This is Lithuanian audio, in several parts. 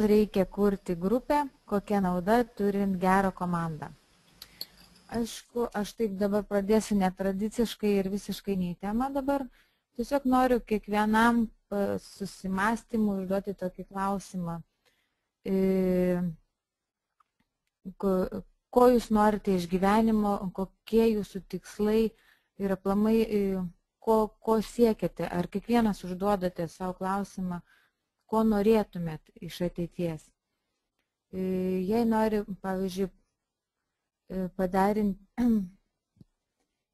reikia kurti grupę, kokia nauda turint gerą komandą. Aišku, aš taip dabar pradėsiu netradiciškai ir visiškai ne į temą dabar. Tiesiog noriu kiekvienam susimąstymui užduoti tokį klausimą. Ko jūs norite iš gyvenimo, kokie jūsų tikslai ir aplamai, ko siekiate. Ar kiekvienas užduodate savo klausimą, ko norėtumėt iš ateities. Jei nori, pavyzdžiui,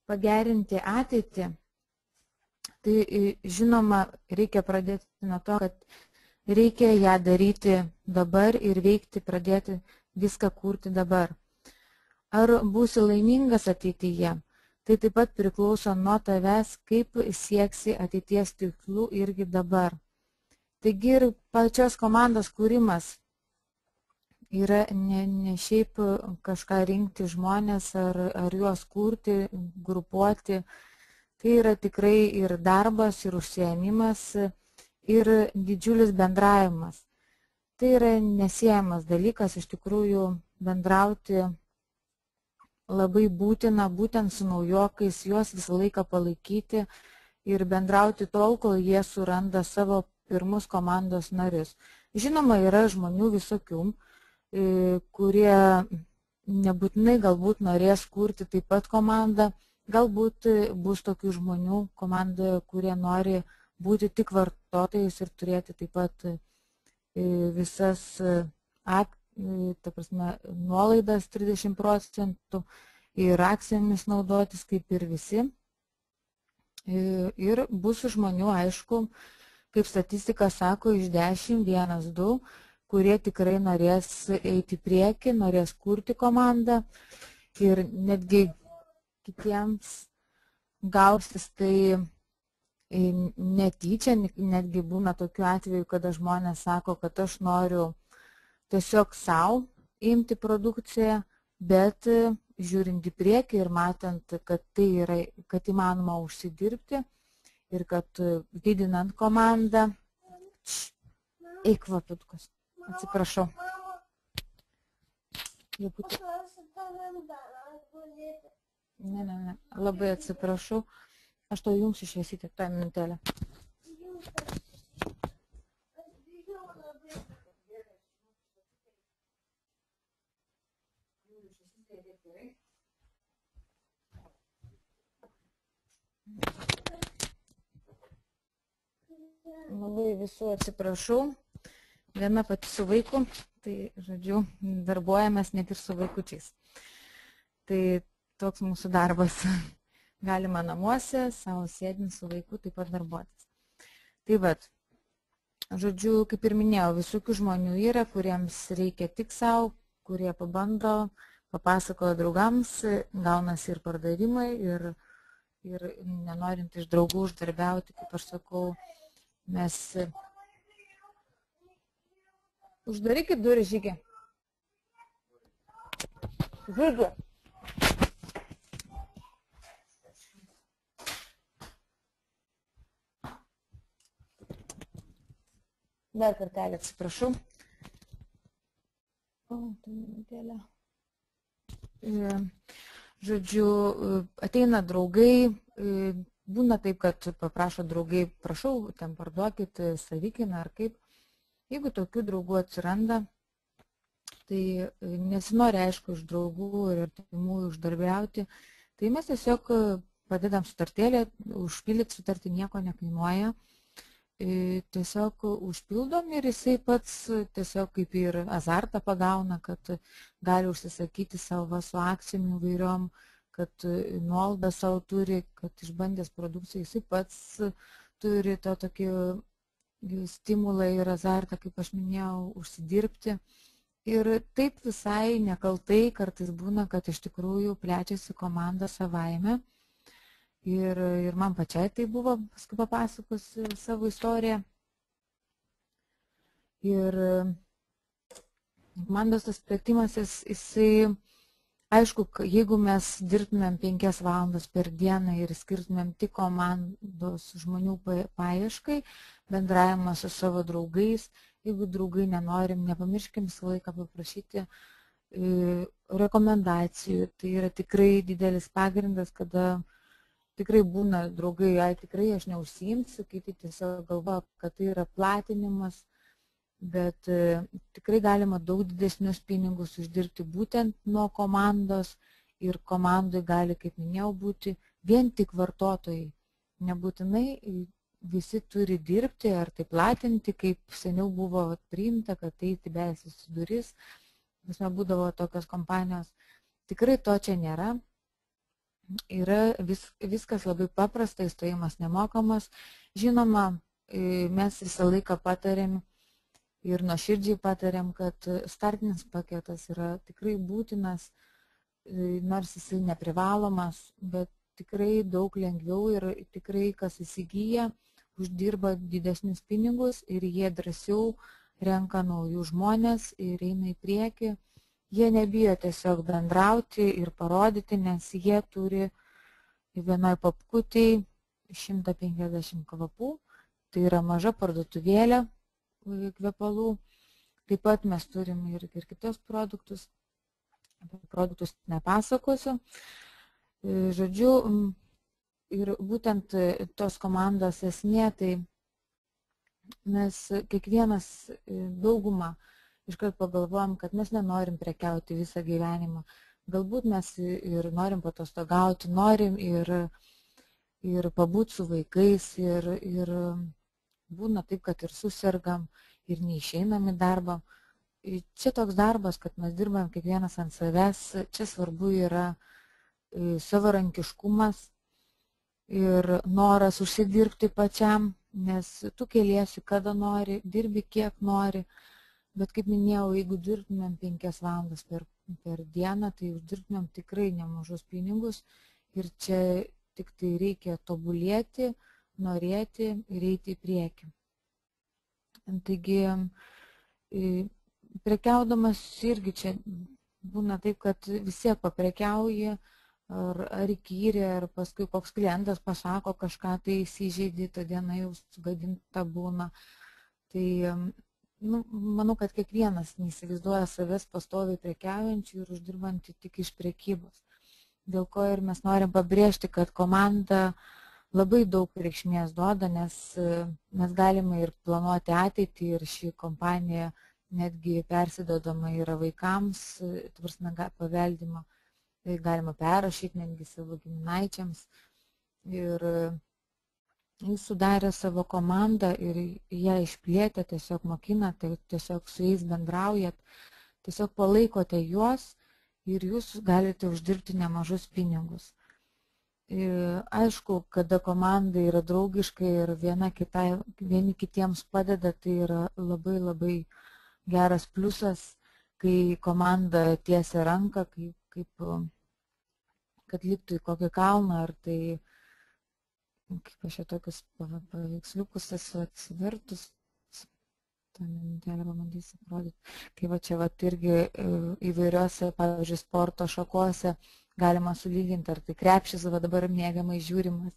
pagerinti ateitį, tai žinoma, reikia pradėti nuo to, kad reikia ją daryti dabar ir veikti, pradėti viską kurti dabar. Ar būsi laimingas ateityje, tai taip pat priklauso nuo tavęs, kaip sieksi ateities tikslų irgi dabar. Taigi ir pačios komandos kūrimas yra ne šiaip kažką rinkti žmonės ar juos kurti, grupuoti. Tai yra tikrai ir darbas, ir užsiėmimas, ir didžiulis bendravimas. Tai yra nesiejamas dalykas, iš tikrųjų bendrauti labai būtina, būtent su naujokais, juos visą laiką palaikyti ir bendrauti tol, kol jie suranda savo pirmus komandos narius. Žinoma, yra žmonių visokių, kurie nebūtinai galbūt norės kurti taip pat komandą, galbūt bus tokių žmonių komandoje, kurie nori būti tik vartotojais ir turėti taip pat visas nuolaidas 30% ir akcijomis naudotis kaip ir visi. Ir bus žmonių, aišku, kaip statistika sako, iš 10, 1, 2, kurie tikrai norės eiti į priekį, norės kurti komandą ir netgi kitiems gausis tai netyčia, netgi būna tokių atvejų, kada žmonės sako, kad aš noriu tiesiog savo imti produkciją, bet žiūrint į priekį ir matant, kad tai yra, kad įmanoma užsidirbti ir kad didinant komandą, eik vapiukas. Atsiprašau. Ne, labai atsiprašau. Aš to jums išviesyti tą minutėlę. Labai visų atsiprašau. Viena pati su vaiku, tai, žodžiu, darbuojamės net ir su vaikučiais. Tai toks mūsų darbas. Galima namuose, savo sėdint su vaiku, taip pat darbuotis. Tai vat, žodžiu, kaip ir minėjau, visokių žmonių yra, kuriems reikia tik savo, kurie pabando, papasakojo draugams, gaunasi ir pardavimai, ir nenorint iš draugų uždarbiauti, kaip aš sakau, mes... Uždarykit durį, Žygė. Žygė. Dar kartelį atsiprašau. Žodžiu, ateina draugai, būna taip, kad paprašo draugai, prašau, ten parduokit savikainą ar kaip. Jeigu tokių draugų atsiranda, tai nesinori, aišku, iš draugų ir artimųjų uždarbiauti, tai mes tiesiog padedam sutartėlę, užpildyti sutartį nieko nekainuoja, tiesiog užpildom ir jisai pats tiesiog kaip ir azartą pagauna, kad gali užsisakyti savo su akcijom įvairiom, kad nuolaidą savo turi, kad išbandęs produkciją jisai pats turi to tokį stimulą ir azartą, kaip aš minėjau, užsidirbti. Ir taip visai nekaltai kartais būna, kad iš tikrųjų plečiasi komanda savaime. Ir man pačiai tai buvo, paskui papasakosiu savo istoriją. Ir komandos tas plėtimas, jisai, aišku, jeigu mes dirbtumėm 5 valandas per dieną ir skirtumėm tik komandos žmonių paieškai, bendravimą su savo draugais jeigu draugai nenorim, nepamirškim visą laiką paprašyti rekomendacijų. Tai yra tikrai didelis pagrindas, kada tikrai būna draugai, tikrai aš neužsiimsiu, kiti tiesiog galvoja, kad tai yra platinimas, bet tikrai galima daug didesnius pinigus uždirbti būtent nuo komandos ir komandai gali, kaip minėjau, būti vien tik vartotojai. Nebūtinai visi turi dirbti ar tai platinti, kaip seniau buvo priimta, kad eiti belsis į duris. Būdavo tokios kompanijos. Tikrai to čia nėra. Yra viskas labai paprasta, įstojimas nemokamas. Žinoma, mes visą laiką patarėm ir nuoširdžiai patarėm, kad startinis paketas yra tikrai būtinas, nors jisai neprivalomas, bet tikrai daug lengviau ir tikrai kas įsigyja, uždirba didesnius pinigus ir jie drąsiau renka naujų žmonės ir eina į priekį. Jie nebijo tiesiog bendrauti ir parodyti, nes jie turi vienoj papkutėj 150 kvapų. Tai yra maža parduotuvėlė kvepalų. Taip pat mes turim ir kitos produktus. Apie produktus nepasakosiu. Žodžiu, ir būtent tos komandos esmė, tai mes kiekvienas daugumą iškart pagalvojam, kad mes nenorim prekiauti visą gyvenimą. Galbūt mes ir norim patostogauti, norim ir pabūti su vaikais, ir būna taip, kad ir susirgam, ir neišeinam į darbą. Čia toks darbas, kad mes dirbam kiekvienas ant savęs, čia svarbu yra savarankiškumas ir noras užsidirbti pačiam, nes tu keliesi kada nori, dirbi kiek nori, bet kaip minėjau, jeigu dirbtumėm 5 valandas per dieną, tai uždirbtumėm tikrai nemažus pinigus ir čia tik tai reikia tobulėti, norėti ir eiti į priekį. Taigi, prekiaudamas irgi čia būna taip, kad vis tiek paprekiauji, ar įkyri, ar paskui koks klientas pasako kažką, tai įsižeidė, ta diena jau sugadinta būna. Tai manau, kad kiekvienas neįsivaizduoja savęs pastoviai prekiaujančių ir uždirbantį tik iš prekybos. Dėl ko ir mes norim pabrėžti, kad komanda labai daug reikšmės duoda, nes mes galime ir planuoti ateitį ir ši kompanija netgi persidodama yra vaikams, paveldimo. Tai galima perrašyti netgi savo giminaičiams. Ir jūs sudarė savo komandą ir ją išplėtė, tiesiog mokinate, tiesiog su jais bendraujat, tiesiog palaikote juos ir jūs galite uždirbti nemažus pinigus. Aišku, kada komanda yra draugiška ir vieni kitiems padeda, tai yra labai labai geras pliusas, kai komanda tiesia ranką, kad liptų į kokį kalną, ar tai, kaip aš čia tokius paveiksliukus esu atsivertus, tą minutėlę pabandysiu parodyti, kai va čia irgi įvairiuose, pavyzdžiui, sporto šakose galima sulyginti, ar tai krepšis, va dabar mėgiamai žiūrimas.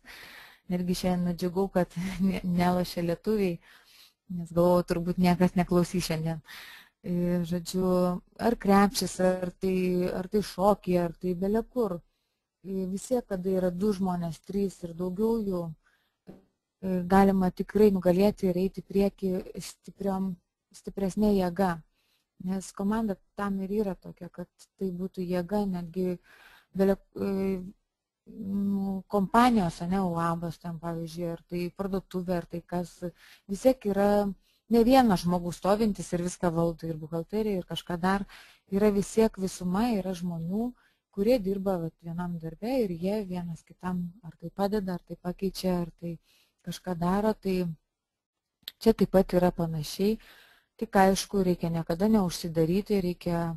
Netgi šiandien nudžiugau, kad nelošia lietuviai, nes galvojau, turbūt niekas neklausys šiandien. Žodžiu, ar krepšis, ar tai šokiai, ar tai belekur. Visi, kada yra 2 žmonės, 3 ir daugiau jų, galima tikrai nugalėti ir eiti prieki stipresnė jėga. Nes komanda tam ir yra tokia, kad tai būtų jėga, netgi kompanijos, UABas ten, pavyzdžiui, ar tai parduotuvė, ar tai kas, vis tiek yra ne vienas žmogus stovintis ir viską valdo, ir buhalterija, ir kažką dar, yra vis tiek visuma, yra žmonių, kurie dirba vienam darbe ir jie vienas kitam ar tai padeda, ar tai pakeičia, ar tai kažką daro, tai čia taip pat yra panašiai. Tik aišku, reikia niekada neužsidaryti, reikia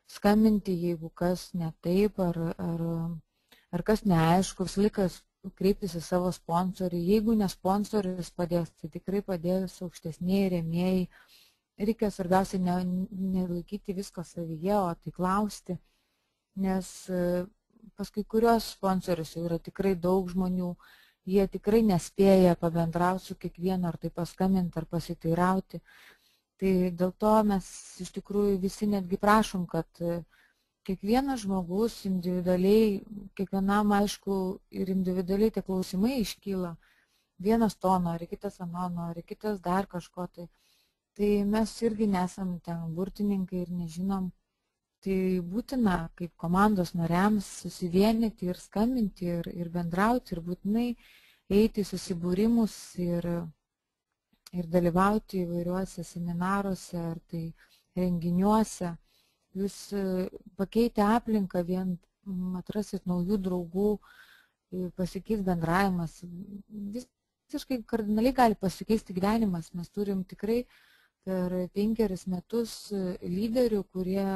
skambinti, jeigu kas ne taip, ar kas neaišku, visą laiką kreiptis į savo sponsorį. Jeigu ne sponsoris padės, tai tikrai padės aukštesniai rėmėjai. Reikia svarbiausia nelaikyti visko savyje, o tai klausti. Nes pas kai kurios sponsorius jau yra tikrai daug žmonių, jie tikrai nespėja pabendrauti su kiekvienu, ar tai paskambinti, ar pasiteirauti. Tai dėl to mes iš tikrųjų visi netgi prašom, kad kiekvienas žmogus individualiai, kiekvienam aišku ir individualiai tie klausimai iškyla. Vienas to nori, kitas ano nori, kitas dar kažko tai. Tai mes irgi nesam ten burtininkai ir nežinom. Tai būtina kaip komandos nariams susivienyti ir skambinti ir bendrauti ir būtinai eiti į susibūrimus ir dalyvauti įvairiuose seminaruose ar tai renginiuose. Jūs pakeitę aplinką vien atrasit naujų draugų, pasikeis bendravimas. Visiškai kardinaliai gali pasikeisti gyvenimas. Mes turim tikrai per 5 metus lyderių, kurie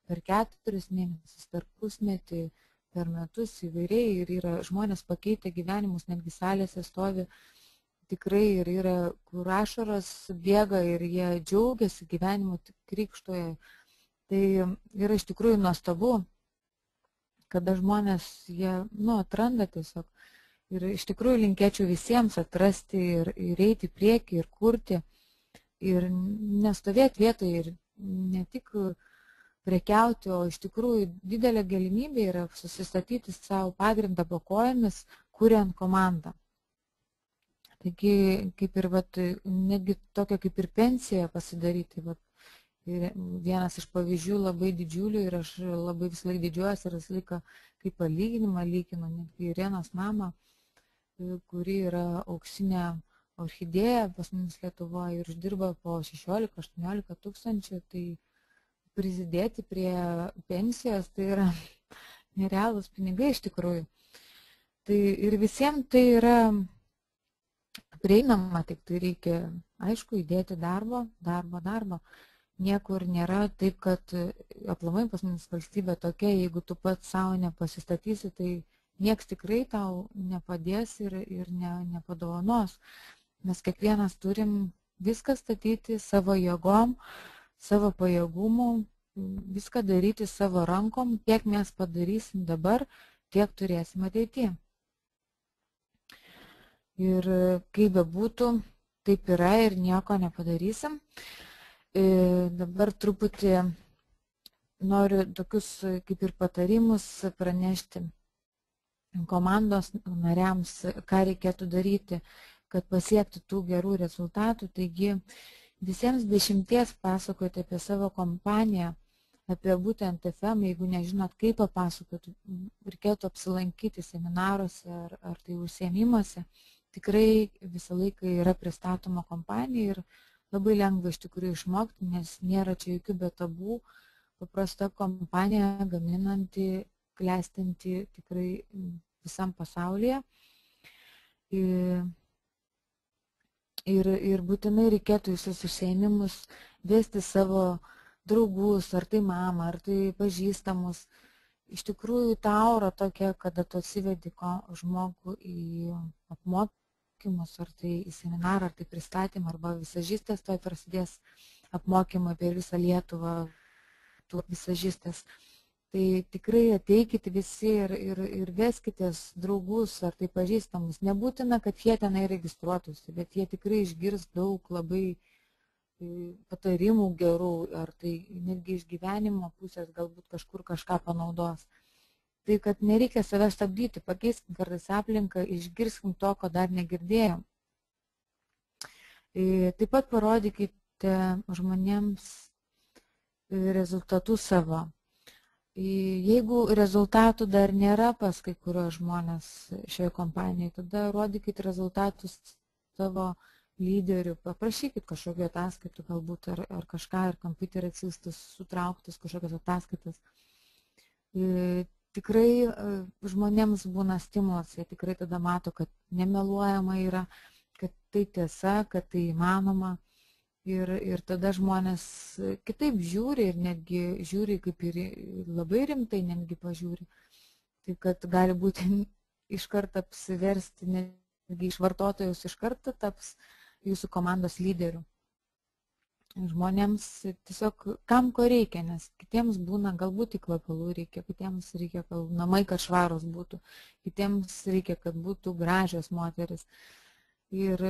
per 4 mėnesius, per pusmetį, per metus įvairiai ir yra žmonės pakeitę gyvenimus, netgi salėse stovi tikrai ir yra, kur ašaros bėga ir jie džiaugiasi gyvenimu, krikštoje. Tai yra iš tikrųjų nuostabu, kada žmonės jie atranda tiesiog. Ir iš tikrųjų linkėčiau visiems atrasti ir eiti į priekį ir kurti. Ir nestovėti vietoje ir ne tik prekiauti, o iš tikrųjų didelė galimybė yra susistatyti savo pagrindą po kojomis, kuriant komandą. Taigi, kaip ir netgi tokia kaip ir pensija pasidaryti. Vienas iš pavyzdžių labai didžiulių ir aš labai vis laik didžiuojuosi ir visą laiką kaip palyginimą lyginu, netgi Irenos mamą, kuri yra auksinė orchidėja pas mums Lietuvoje ir uždirba po 16-18 tūkstančių, tai prisidėti prie pensijos tai yra nerealūs pinigai iš tikrųjų. Tai ir visiems tai yra prieinama, tik tai reikia, aišku, įdėti darbo. Niekur nėra taip, kad aplamai pas mums valstybė tokia, jeigu tu pats savo nepasistatysi, tai nieks tikrai tau nepadės ir nepadovanos. Mes kiekvienas turim viską statyti savo jėgom, savo pajėgumų, viską daryti savo rankom, kiek mes padarysim dabar, tiek turėsim ateityje. Ir kaip bebūtų, taip yra ir nieko nepadarysim. Dabar truputį noriu tokius kaip ir patarimus pranešti komandos nariams, ką reikėtų daryti, kad pasiekti tų gerų rezultatų. Taigi visiems 10 pasakoti apie savo kompaniją, apie būtent FM, jeigu nežinot kaip papasakoti, reikėtų apsilankyti seminaruose ar tai užsiėmimuose. Tikrai visą laiką yra pristatoma kompanija ir labai lengva iš tikrųjų išmokti, nes nėra čia jokių betabų, paprasta kompanija gaminanti, klestinti tikrai visam pasaulyje. Ir būtinai reikėtų visus užsiėmimus vesti savo draugus, ar tai mamą, ar tai pažįstamus. Iš tikrųjų ta aura tokia, kada tu atsivedi žmogų į apmokymus, ar tai į seminarą, ar tai pristatymą, arba visažistės, toj prasidės apmokymai per visą Lietuvą, tų visažistės. Tai tikrai ateikite visi ir veskitės draugus, ar tai pažįstamus. Nebūtina, kad jie tenai registruotųsi, bet jie tikrai išgirs daug labai patarimų gerų, ar tai netgi iš gyvenimo pusės galbūt kažkur kažką panaudos. Tai, kad nereikia save stabdyti, pakeiskim kartais aplinką, išgirskim to, ko dar negirdėjom. Taip pat parodykite žmonėms rezultatus savo. Jeigu rezultatų dar nėra pas kai kurios žmonės šioje kompanijoje, tada rodykite rezultatus savo lyderių, paprašykit kažkokio ataskaitų galbūt ar kažką, ar kompiuterį atsiųstus, sutrauktus kažkokias ataskaitas. Tikrai žmonėms būna stimulas, jie tikrai tada mato, kad nemeluojama yra, kad tai tiesa, kad tai įmanoma. Ir tada žmonės kitaip žiūri ir netgi žiūri kaip ir labai rimtai netgi pažiūri. Tai kad gali būti iš karto apsiversti, netgi iš vartotojus iš karto taps jūsų komandos lyderių. Žmonėms tiesiog kam ko reikia, nes kitiems būna galbūt į kvepalų reikia, kitiems reikia, kad namai kad švarus būtų, kitiems reikia, kad būtų gražios moteris ir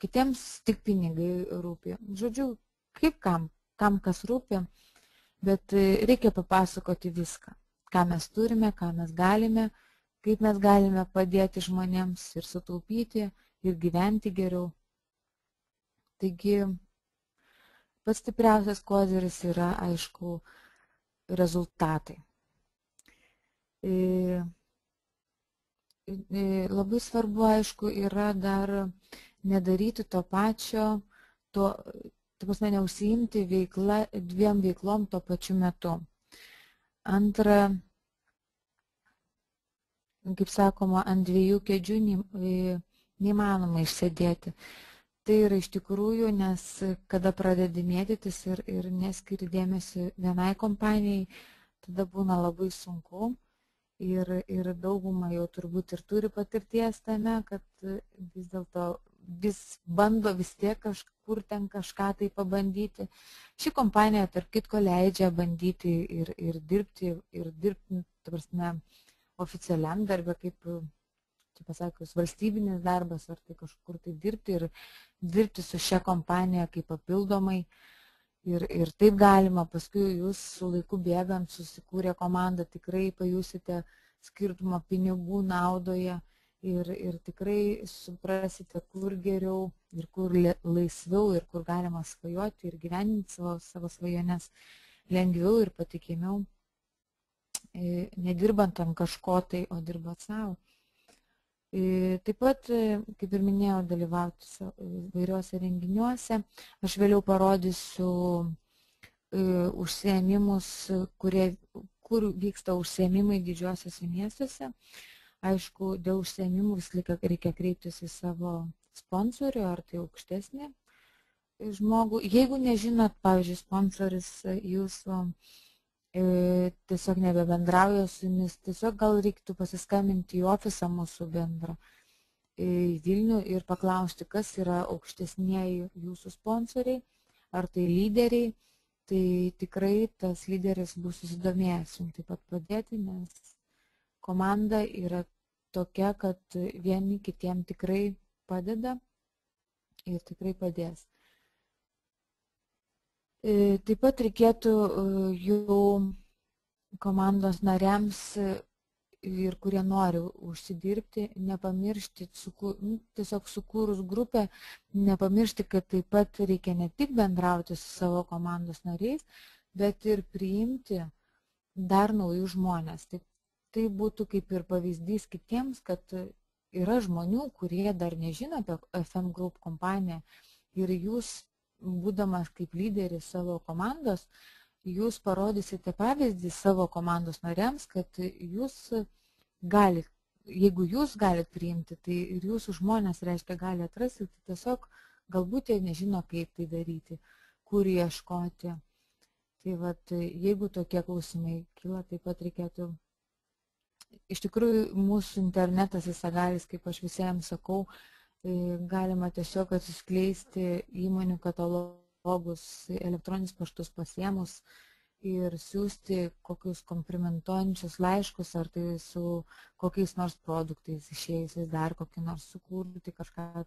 kitiems tik pinigai rūpi. Žodžiu, kaip kam kas rūpi, bet reikia papasakoti viską, ką mes turime, ką mes galime, kaip mes galime padėti žmonėms ir sutaupyti, ir gyventi geriau. Taigi, pats stipriausias koziris yra, aišku, rezultatai. Labai svarbu, aišku, yra dar nedaryti to pačio, ta prasme, neužsiimti dviem veiklom tuo pačiu metu. Antra, kaip sakoma, ant dviejų kėdžių neįmanoma išsėdėti. Tai yra iš tikrųjų, nes kada pradedi mėtytis ir neskiri dėmesį vienai kompanijai, tada būna labai sunku. Ir dauguma jau turbūt ir turi patirties tame, kad vis dėlto vis bando vis tiek kažkur ten kažką tai pabandyti. Ši kompanija, tarp kitko, leidžia bandyti ir dirbti, ta prasme, oficialiam darbė, kaip, čia pasakius, valstybinis darbas, ar tai kažkur tai dirbti ir dirbti su šia kompanija kaip papildomai. Ir taip galima, paskui jūs su laiku bėgant susikūrė komandą, tikrai pajusite skirtumą pinigų naudoje ir tikrai suprasite, kur geriau ir kur laisviau ir kur galima svajoti ir gyveninti savo svajones lengviau ir patikimiau, nedirbant ant kažko tai, o dirbant savo. Taip pat, kaip ir minėjau, dalyvauti vairiuose renginiuose. Aš vėliau parodysiu užsiėmimus, kur vyksta užsiėmimai didžiuosiuose miestuose. Aišku, dėl užsiėmimų vis laiką reikia kreiptis į savo sponsorių, ar tai aukštesnį žmogų. Jeigu nežinot, pavyzdžiui, sponsoris jūsų tiesiog nebebendrauja su jumis, tiesiog gal reiktų pasiskambinti į ofisą mūsų bendrą į Vilnių ir paklausti, kas yra aukštesnieji jūsų sponsoriai, ar tai lyderiai, tai tikrai tas lyderis bus susidomėjęs jums taip pat padėti, nes komanda yra tokia, kad vieni kitiem tikrai padeda ir tikrai padės. Taip pat reikėtų jų komandos nariams ir kurie nori užsidirbti, nepamiršti, tiesiog sukūrus grupę, nepamiršti, kad taip pat reikia ne tik bendrauti su savo komandos nariais, bet ir priimti dar naujus žmonės. Tai būtų kaip ir pavyzdys kitiems, kad yra žmonių, kurie dar nežino apie FM Group kompaniją ir jūs, būdamas kaip lyderis savo komandos, jūs parodysite pavyzdį savo komandos nariams, kad jūs galite, jeigu jūs galite priimti, tai ir jūsų žmonės, reiškia, gali atrasti, tai tiesiog galbūt jie nežino, kaip tai daryti, kur ieškoti. Tai vat, jeigu tokie klausimai kyla, taip pat reikėtų. Iš tikrųjų, mūsų internetas visagalis, kaip aš visiems sakau, galima tiesiog atsiskleisti įmonių katalogus, elektroninius paštus pasiėmus ir siūsti kokius komplimentuojančius laiškus, ar tai su kokiais nors produktais išėjusiais, dar kokį nors sukurti kažką.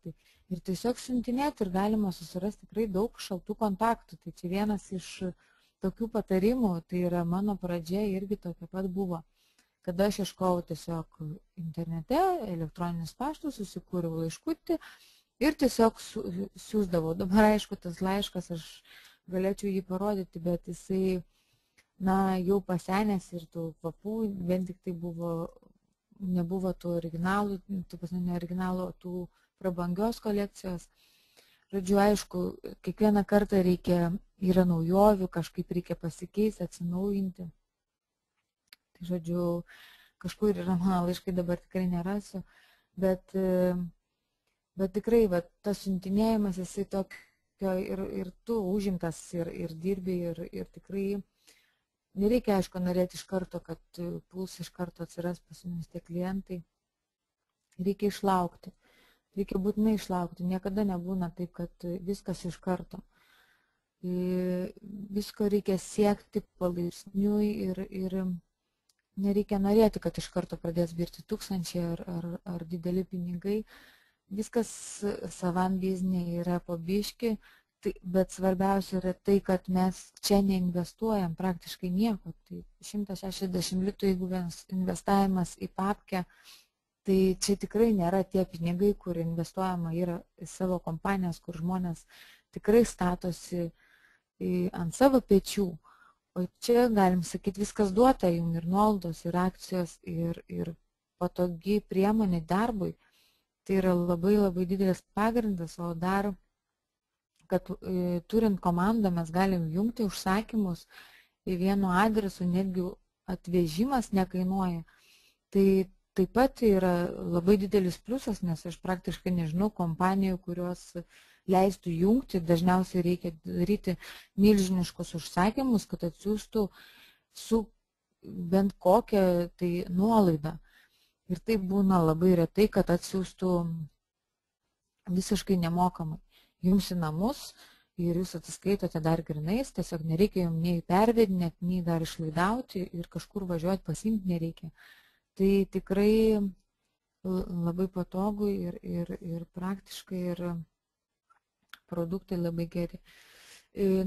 Ir tiesiog siuntinėti ir galima susirasti tikrai daug šaltų kontaktų. Tai čia vienas iš tokių patarimų, tai yra mano pradžia irgi tokia pat buvo. Kada aš ieškojau tiesiog internete, elektroninius paštus, susikūriau laiškutį ir tiesiog siūsdavau. Dabar, aišku, tas laiškas, aš galėčiau jį parodyti, bet jisai, jau pasenęs ir tų kvapų, vien tik tai nebuvo tų originalų, ne originalų, tų prabangios kolekcijos. Žodžiu, aišku, kiekvieną kartą yra naujovių, kažkaip reikia pasikeisti, atsinaujinti. Žodžiu, kažkur yra mano laiškai, dabar tikrai nerasiu, bet tikrai tas siuntinėjimas, jisai tokio ir tu užimtas ir dirbi ir tikrai nereikia, aišku, norėti iš karto, kad puls iš karto atsiras pas jumis tie klientai. Reikia išlaukti, reikia būtinai išlaukti, niekada nebūna taip, kad viskas iš karto. Visko reikia siekti palaipsniui ir nereikia norėti, kad iš karto pradės virti tūkstančiai ar dideli pinigai. Viskas savam biznė yra po biškį, Bet svarbiausia yra tai, kad mes čia neinvestuojam praktiškai nieko. Tai 160 litų, jeigu investavimas į papkę, tai čia tikrai nėra tie pinigai, kur investuojama yra į savo kompanijas, kur žmonės tikrai statosi ant savo pečių. O čia, galim sakyti, viskas duota jums ir nuolaidos, ir akcijos, ir patogi priemonė darbui. Tai yra labai labai didelis pagrindas, o dar, kad turint komandą mes galim jungti užsakymus į vienu adresu, netgi atvežimas nekainuoja. Tai taip pat yra labai didelis pliusas, nes aš praktiškai nežinau kompanijų, kurios leistų jungti, dažniausiai reikia daryti milžiniškus užsakymus, kad atsiųstų su bent kokią tai nuolaidą. Ir tai būna labai retai, kad atsiųstų visiškai nemokamai jums į namus ir jūs atsiskaitote dar grinais, tiesiog nereikia jums nei pervedinėti, nei dar išlaidauti ir kažkur važiuoti pasimti nereikia. Tai tikrai labai patogu ir praktiškai ir produktai labai geri.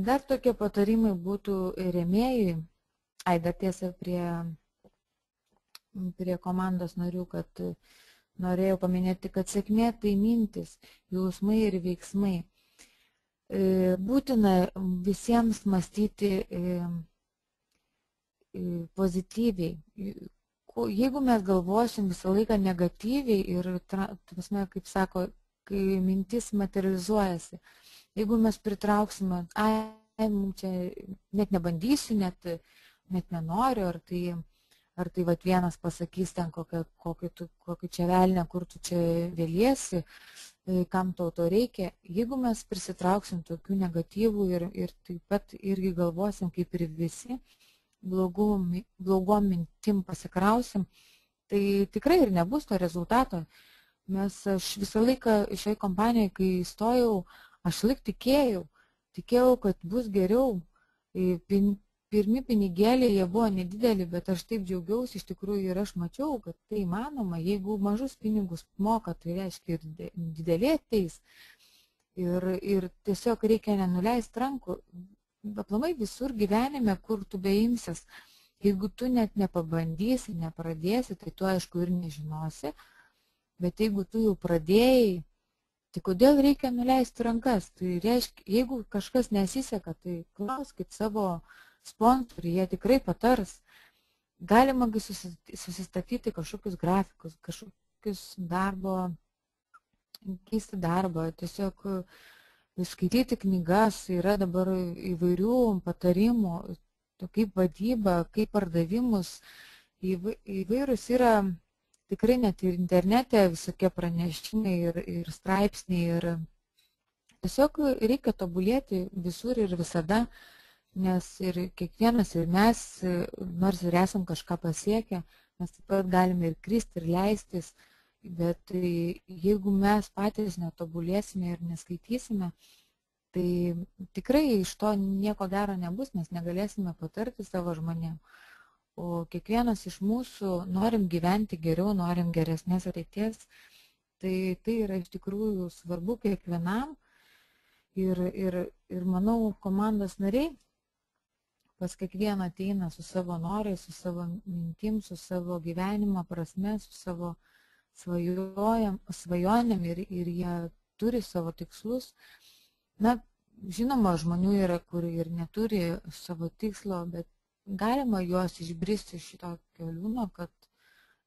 Dar tokie patarimai būtų rėmėjui, dar tiesa prie komandos narių, kad norėjau paminėti, kad sėkmė tai mintis, jausmai ir veiksmai. Būtina visiems mąstyti pozityviai. Jeigu mes galvosim visą laiką negatyviai ir, kaip sako, kai mintis materializuojasi, jeigu mes pritrauksime, čia net nebandysiu, net nenoriu, ar tai vat vienas pasakys ten kokį čia velnę, kur tu čia vėliesi, kam tau to reikia. Jeigu mes prisitrauksim tokių negatyvų ir taip pat irgi galvosim, kaip ir visi, blogom mintim pasikrausim, tai tikrai ir nebus to rezultato. Aš visą laiką šioje kompanijoje, kai įstojau, aš tikėjau, kad bus geriau. Pirmi pinigėliai, jie buvo nedideli, bet aš taip džiaugiausi iš tikrųjų ir aš mačiau, kad tai įmanoma. Jeigu mažus pinigus moka, tai reiškia ir didelė ateis. Ir tiesiog reikia nenuleisti rankų. Aplamai visur gyvenime, kur tu beimsies, jeigu tu net nepabandysi, nepradėsi, tai tu aišku ir nežinosi. Bet jeigu tu jau pradėjai, tai kodėl reikia nuleisti rankas? Tai reiškia, jeigu kažkas nesiseka, tai klauskit savo sponsorių, jie tikrai patars. Galima susistatyti kažkokius grafikus, kažkokius keisti darbą, tiesiog skaityti knygas, yra dabar įvairių patarimų, kaip vadyba, kaip pardavimus, įvairūs yra tikrai net ir internete visokie pranešimai ir straipsniai ir tiesiog reikia tobulėti visur ir visada. Nes ir kiekvienas, ir mes, nors ir esam kažką pasiekę, mes taip pat galime ir kristi, ir leistis, bet jeigu mes patys netobulėsime ir neskaitysime, tai tikrai iš to nieko gero nebus, mes negalėsime patarti savo žmonėm. O kiekvienas iš mūsų norim gyventi geriau, norim geresnės ateities, tai yra iš tikrųjų svarbu kiekvienam ir manau, komandos nariai pas kiekvieną ateina su savo norais, su savo mintim, su savo gyvenimo prasme, su savo svajonėm ir jie turi savo tikslus. Na, žinoma, žmonių yra, kur ir neturi savo tikslo, bet galima juos išbristi iš šito keliūno, kad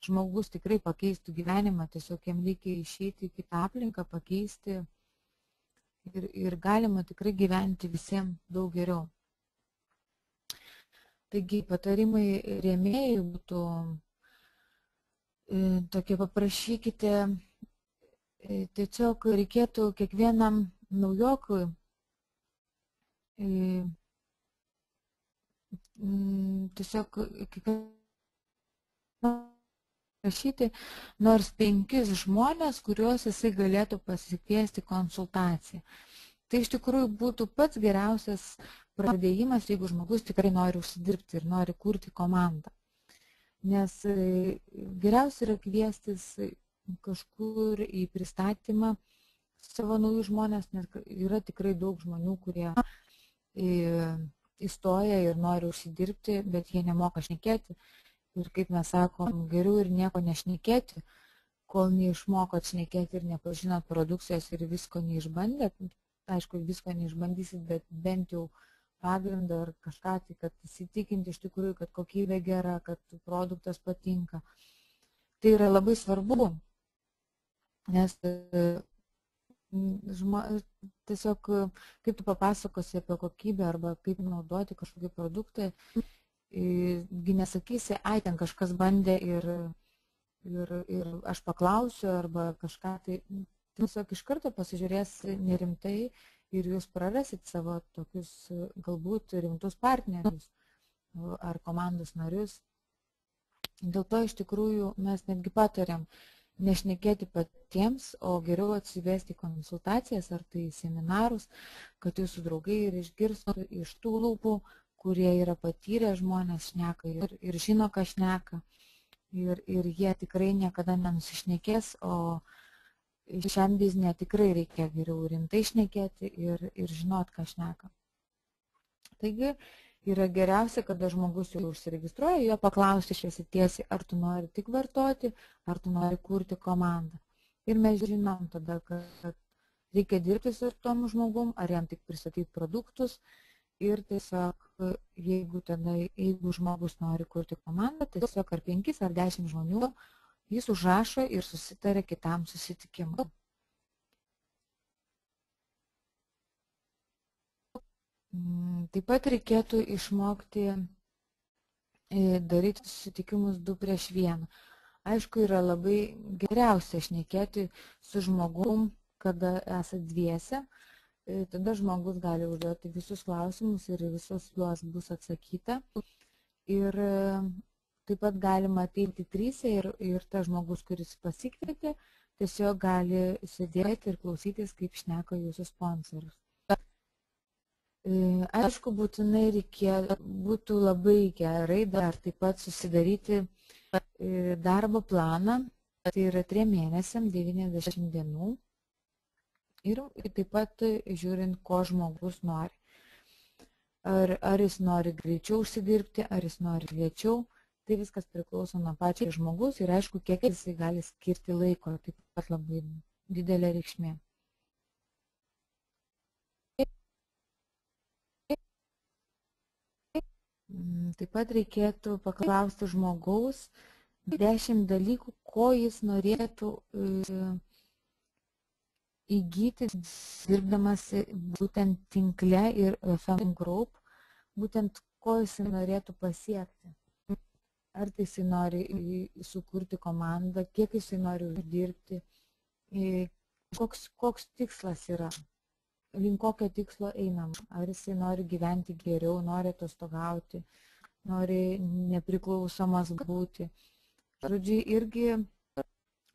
žmogus tikrai pakeistų gyvenimą, tiesiog jam reikia išeiti į kitą aplinką, pakeisti ir galima tikrai gyventi visiems daug geriau. Taigi patarimai rėmėjai būtų tokie, paprašykite, tiesiog reikėtų kiekvienam naujokui tiesiog prašyti nors 5 žmonės, kuriuos jisai galėtų pasikviesti konsultaciją. Tai iš tikrųjų būtų pats geriausias pradėjimas, jeigu žmogus tikrai nori užsidirbti ir nori kurti komandą. Nes geriausia yra kviestis kažkur į pristatymą savo naujus žmonės, nes yra tikrai daug žmonių, kurie įstoja ir nori užsidirbti, bet jie nemoka šnekėti. Ir kaip mes sakom, geriau ir nieko nešnekėti, kol neišmokot šnekėti ir nepažinot produkcijos ir visko neišbandėt. Aišku, visko neišbandysit, bet bent jau pagrindą ar kažką, tai kad įsitikinti iš tikrųjų, kad kokybė gera, kad produktas patinka. Tai yra labai svarbu, nes tiesiog kaip tu papasakosi apie kokybę arba kaip naudoti kažkokį produktą, gi nesakysi, ai ten kažkas bandė ir aš paklausiu arba kažką, tai tiesiog iš karto pasižiūrės nerimtai ir jūs prarasit savo tokius galbūt rimtus partnerius ar komandos narius. Dėl to iš tikrųjų mes netgi patariam nešnekėti patiems, o geriau atsivesti konsultacijas ar tai seminarus, kad jūsų draugai ir išgirstų iš tų lūpų, kurie yra patyrę žmonės šneka ir žino, ką šneka. Ir jie tikrai niekada nenusišnekės, o šiam biznė tikrai reikia geriau rimtai šnekėti ir žinot, ką šneka. Taigi yra geriausia, kada žmogus jau užsiregistruoja, jo paklausti šviesiai tiesiai, ar tu nori tik vartoti, ar tu nori kurti komandą. Ir mes žinom tada, kad reikia dirbti su tom žmogum, ar jam tik pristatyti produktus. Ir tiesiog, jeigu žmogus nori kurti komandą, tiesiog ar 5 ar 10 žmonių jis užrašo ir susitarė kitam susitikimui. Taip pat reikėtų išmokti daryti susitikimus 2 prieš 1. Aišku, yra labai geriausia šnekėti su žmogum, kada esate dviese. Tada žmogus gali užduoti visus klausimus ir visus juos bus atsakyta. Ir taip pat galima ateiti 3 ir tas žmogus, kuris pasikvietė, tiesiog gali sėdėti ir klausytis, kaip šneka jūsų sponsorius. Aišku, būtinai būtų labai gerai dar taip pat susidaryti darbo planą, tai yra 3 mėnesiam, 90 dienų. Ir taip pat žiūrint, ko žmogus nori. Ar jis nori greičiau užsidirbti, ar jis nori lėčiau, tai viskas priklauso nuo pačio žmogus ir aišku, kiek jisai gali skirti laiko, taip pat labai didelė reikšmė. Taip pat reikėtų paklausti žmogaus 10 dalykų, ko jis norėtų įgyti, dirbdamas būtent tinkle ir FM Group, būtent ko jisai norėtų pasiekti. Ar tai jisai nori sukurti komandą, kiek jisai nori uždirbti, koks tikslas yra, link kokio tikslo einam. Ar jisai nori gyventi geriau, nori atostogauti, nori nepriklausomas būti. Žodžiu, irgi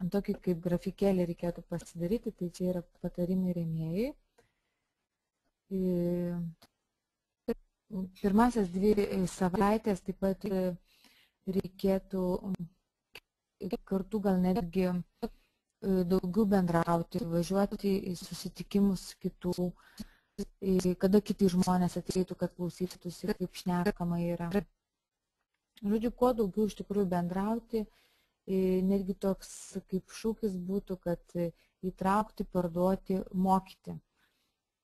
tokį kaip grafikėlį reikėtų pasidaryti, tai čia yra patarimai rėmėjai. Pirmasias 2 savaitės taip pat reikėtų kartu gal netgi daugiau bendrauti, važiuoti į susitikimus kitų, kada kiti žmonės ateitų, kad klausytųsi, kaip šnekama yra. Žodžiu, kuo daugiau iš tikrųjų bendrauti, netgi toks kaip šūkis būtų, kad įtraukti, parduoti, mokyti.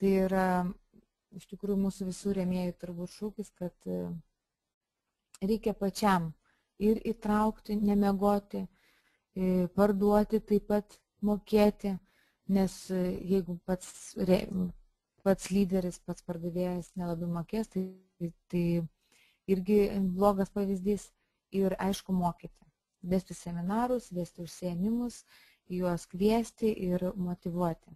Tai yra iš tikrųjų mūsų visų rėmėjų turbūt šūkis, kad reikia pačiam ir įtraukti, nemiegoti, parduoti, taip pat mokėti, nes jeigu pats lyderis, pats pardavėjas nelabai mokės, tai irgi blogas pavyzdys ir aišku mokyti. Vesti seminarus, vesti užsiėmimus, juos kviesti ir motyvuoti.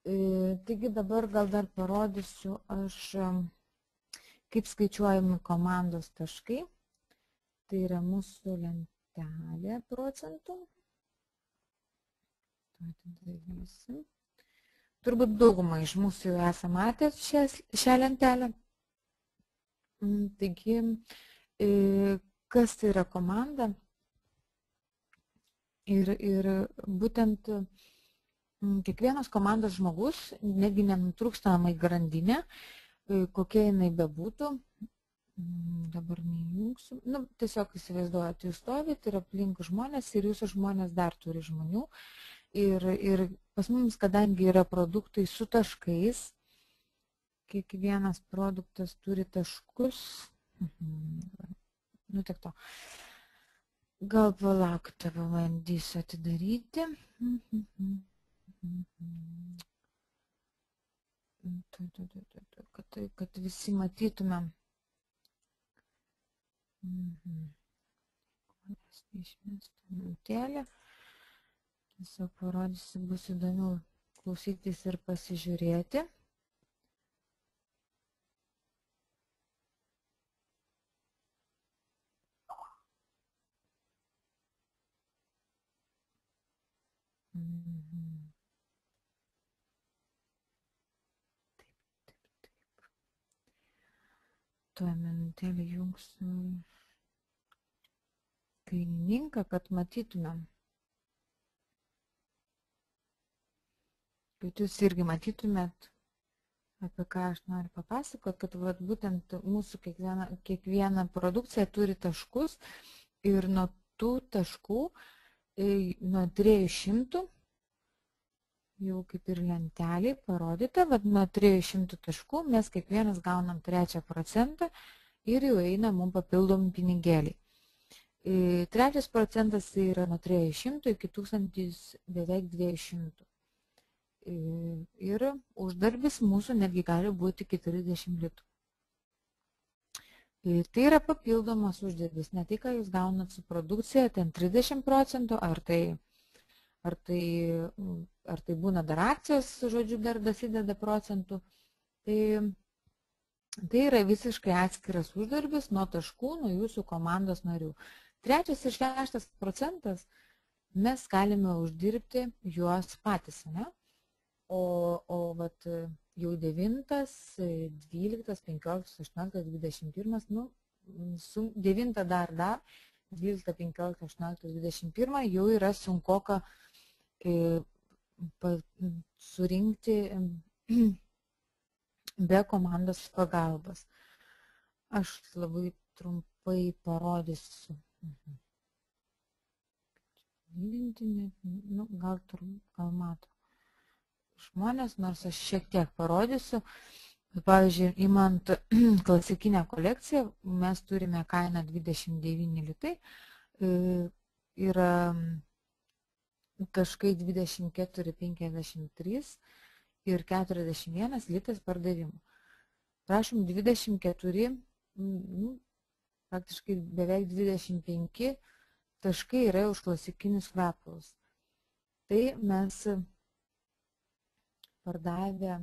Taigi dabar gal dar parodysiu aš, kaip skaičiuojami komandos taškai. Tai yra mūsų lentelė procentų. Turbūt daugumą iš mūsų jau esame matę šią lentelę. Taigi, kas tai yra komanda ir būtent kiekvienas komandos žmogus, negi nenutrūkstamai grandinė, kokia jinai bebūtų, dabar neįjungsiu, tiesiog įsivaizduojat, jūs stovit ir aplink žmonės ir jūsų žmonės dar turi žmonių ir pas mums, kadangi yra produktai su taškais, kiekvienas produktas turi taškus, tiek to. Gal palaukite, pabandysiu atidaryti. Kad visi matytumėm. Minutėlė. Tiesiog parodysiu, bus įdomiau klausytis ir pasižiūrėti. Tuo minutėlį jungsiu kainininką, kad matytumėm. Kad jūs irgi matytumėt, apie ką aš noriu papasakoti, kad būtent mūsų kiekviena produkcija turi taškus ir nuo tų taškų, nuo 300, jau kaip ir lentelį parodyta, nuo 300 taškų mes kiekvienas gaunam 3% ir jau eina mums papildomi pinigėliai. 3% tai yra nuo 300 iki 1000 beveik 200. Ir uždarbis mūsų netgi gali būti iki 30 litų. Tai yra papildomas uždarbis, ne tai, ką jūs gaunat su produkcija, ten 30%, ar tai būna dar akcijos, žodžiu, dar dasideda procentų. Tai yra visiškai atskiras uždarbis nuo taškų, nuo jūsų komandos narių. 3 ir 6% mes galime uždirbti juos patys, ne? O jau 9, 12, 15, 18, 21, 9 dar, 12, 15, 18, 21 jau yra sunkoka surinkti be komandos pagalbos. Aš labai trumpai parodysiu. Gal mato žmonės, nors aš šiek tiek parodysiu. Pavyzdžiui, imant klasikinę kolekciją, mes turime kainą 29 litai, yra taškai 24,53 ir 41 litas pardavimų. Prašom, 24, praktiškai beveik 25 taškai yra už klasikinius kvepalus. Tai mes pardavę,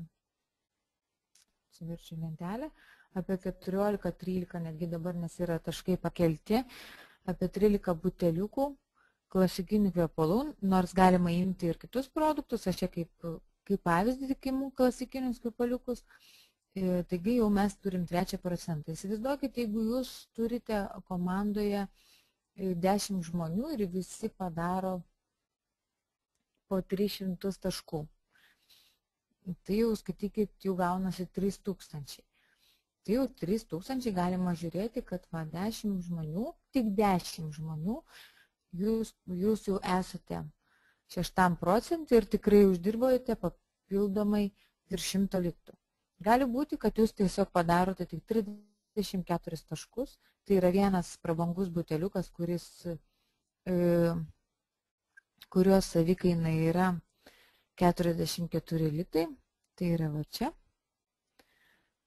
suviršiu lentelę, apie 14-13, netgi dabar, nes yra taškai pakelti, apie 13 buteliukų klasikinių kvepalų, nors galima imti ir kitus produktus, aš čia kaip pavyzdį imu klasikinius kvepaliukus, taigi jau mes turim 3%. Įsivaizduokit, jeigu jūs turite komandoje 10 žmonių ir visi padaro po 300 taškų. Tai jau skaitykit, jau gaunasi 3000. Tai jau 3000 galima žiūrėti, kad 10 žmonių, tik 10 žmonių, jūs jau esate 6% ir tikrai uždirbote papildomai virš 100 litų. Gali būti, kad jūs tiesiog padarote tik 34 taškus, tai yra vienas prabangus buteliukas, kurios savikaina yra 44 litai, tai yra va čia,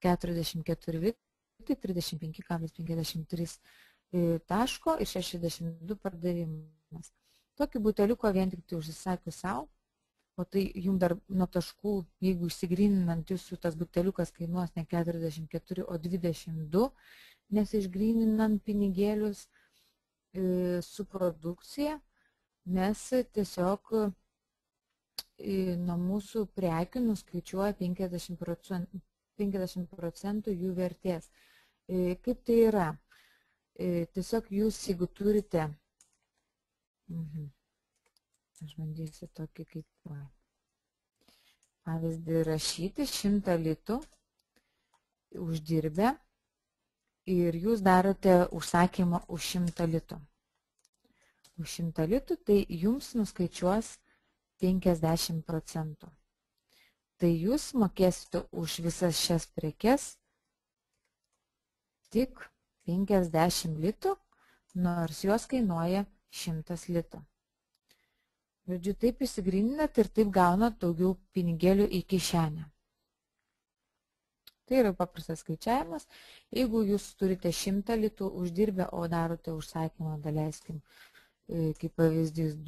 44 litai, 35,53 taško ir 62 pardavimas. Tokį buteliuką vien tik tai užsisakiu savo, o tai jums dar nuo taškų, jeigu išsigryninant jūsų tas buteliukas kainuos ne 44, o 22, nes išgryninant pinigėlius su produkcija, mes tiesiog nuo mūsų prekių nuskaičiuoja 50% jų vertės. Kaip tai yra? Tiesiog jūs, jeigu turite, aš bandysiu tokį kaip pavyzdį rašyti 100 litų uždirbę ir jūs darote užsakymą už 100 litų. Už 100 litų tai jums nuskaičiuos 50%. Tai jūs mokėsite už visas šias prekes tik 50 litų, nors jos kainuoja 100 litų. Žodžiu, taip įsigryninat ir taip gaunat daugiau pinigėlių į kišenę. Tai yra paprastas skaičiavimas. Jeigu jūs turite 100 litų uždirbę, o darote užsakymą, daleiskim, kaip pavyzdys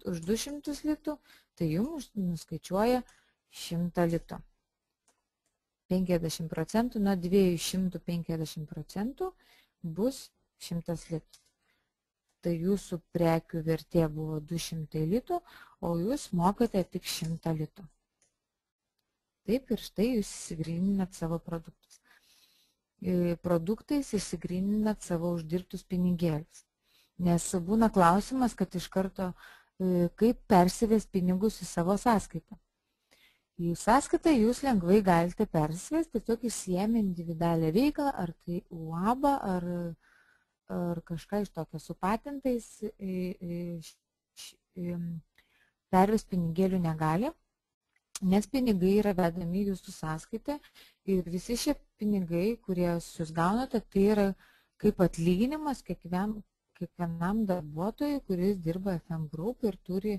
už 200 litų, tai jums nuskaičiuoja 100 litų. 50% nuo 250% bus 100 litų. Tai jūsų prekių vertė buvo 200 litų, o jūs mokate tik 100 litų. Taip ir štai jūs įsigryninat savo produktus. Produktais įsigryninat savo uždirbtus pinigėlius. Nes būna klausimas, kad iš karto kaip persives pinigus į savo sąskaitą. Į sąskaitą jūs lengvai galite persivesti, tiesiog įsiėmę individualią veiklą, ar tai UAB, ar kažką iš tokio su patentais, pervesti pinigėlių negali, nes pinigai yra vedami jūsų sąskaitą ir visi šie pinigai, kurie jūs gaunate, tai yra kaip atlyginimas kiekvienam darbuotojui, kuris dirba FM Group ir turi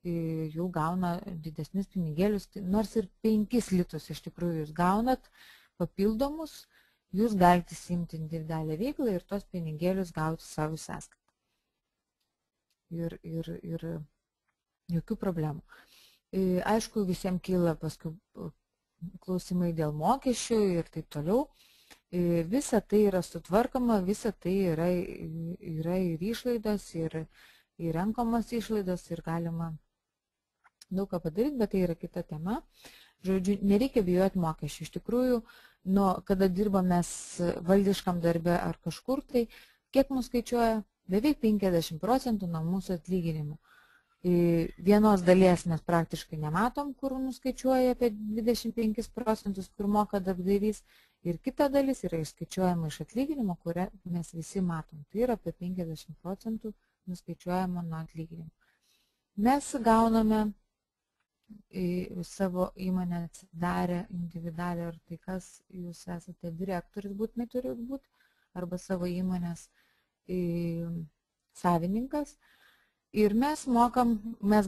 jau gauna didesnius pinigėlius, nors ir 5 litus iš tikrųjų jūs gaunat papildomus, jūs galite įsiimti individualią veiklą ir tos pinigėlius gauti savo sąskaitą. Ir jokių problemų. Aišku, visiems kyla paskui klausimai dėl mokesčių ir taip toliau. Visa tai yra sutvarkoma, visa tai yra ir išlaidos, ir renkamos išlaidos, ir galima daug ką padaryti, bet tai yra kita tema. Žodžiu, nereikia bijoti mokesčių. Iš tikrųjų, kada dirbame valdiškam darbe ar kažkur, tai kiek mus skaičiuoja? Beveik 50% nuo mūsų atlyginimų. Vienos dalies mes praktiškai nematom, kur nuskaičiuoja apie 25%, kur moka darbdavys, ir kita dalis yra išskaičiuojama iš atlyginimo, kurią mes visi matom. Tai yra apie 50% nuskaičiuojama nuo atlyginimo. Mes gauname savo įmonę atsidarę individualią, ar tai kas jūs esate direktorius būtinai turi būti, arba savo įmonės savininkas. Ir mes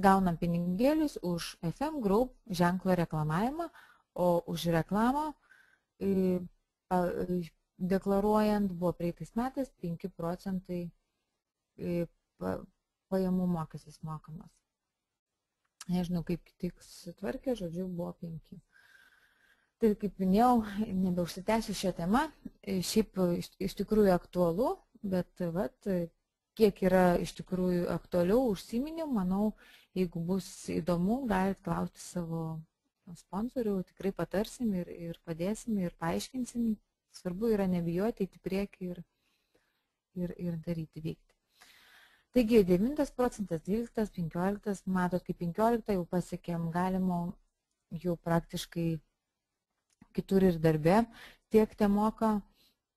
gaunam pinigėlius už FM Group ženklo reklamavimą, o už reklamą deklaruojant buvo praeitais metais 5% pajamų mokestis mokamas. Nežinau, kaip kiti sutvarkė, žodžiu, buvo 5. Tai, kaip minėjau, nebeužsitęsiu šią temą. Šiaip iš tikrųjų aktualu, bet kiek yra iš tikrųjų aktualiau užsiminiau, manau, jeigu bus įdomu, galite klausti savo sponsorių, tikrai patarsim ir padėsim ir paaiškinsim. Svarbu yra nebijoti, eiti į priekį ir daryti veikti. Taigi 9%, 12%, 15%, matot, kaip 15% jau pasiekėm, galima jau praktiškai kitur ir darbe tiek te moka,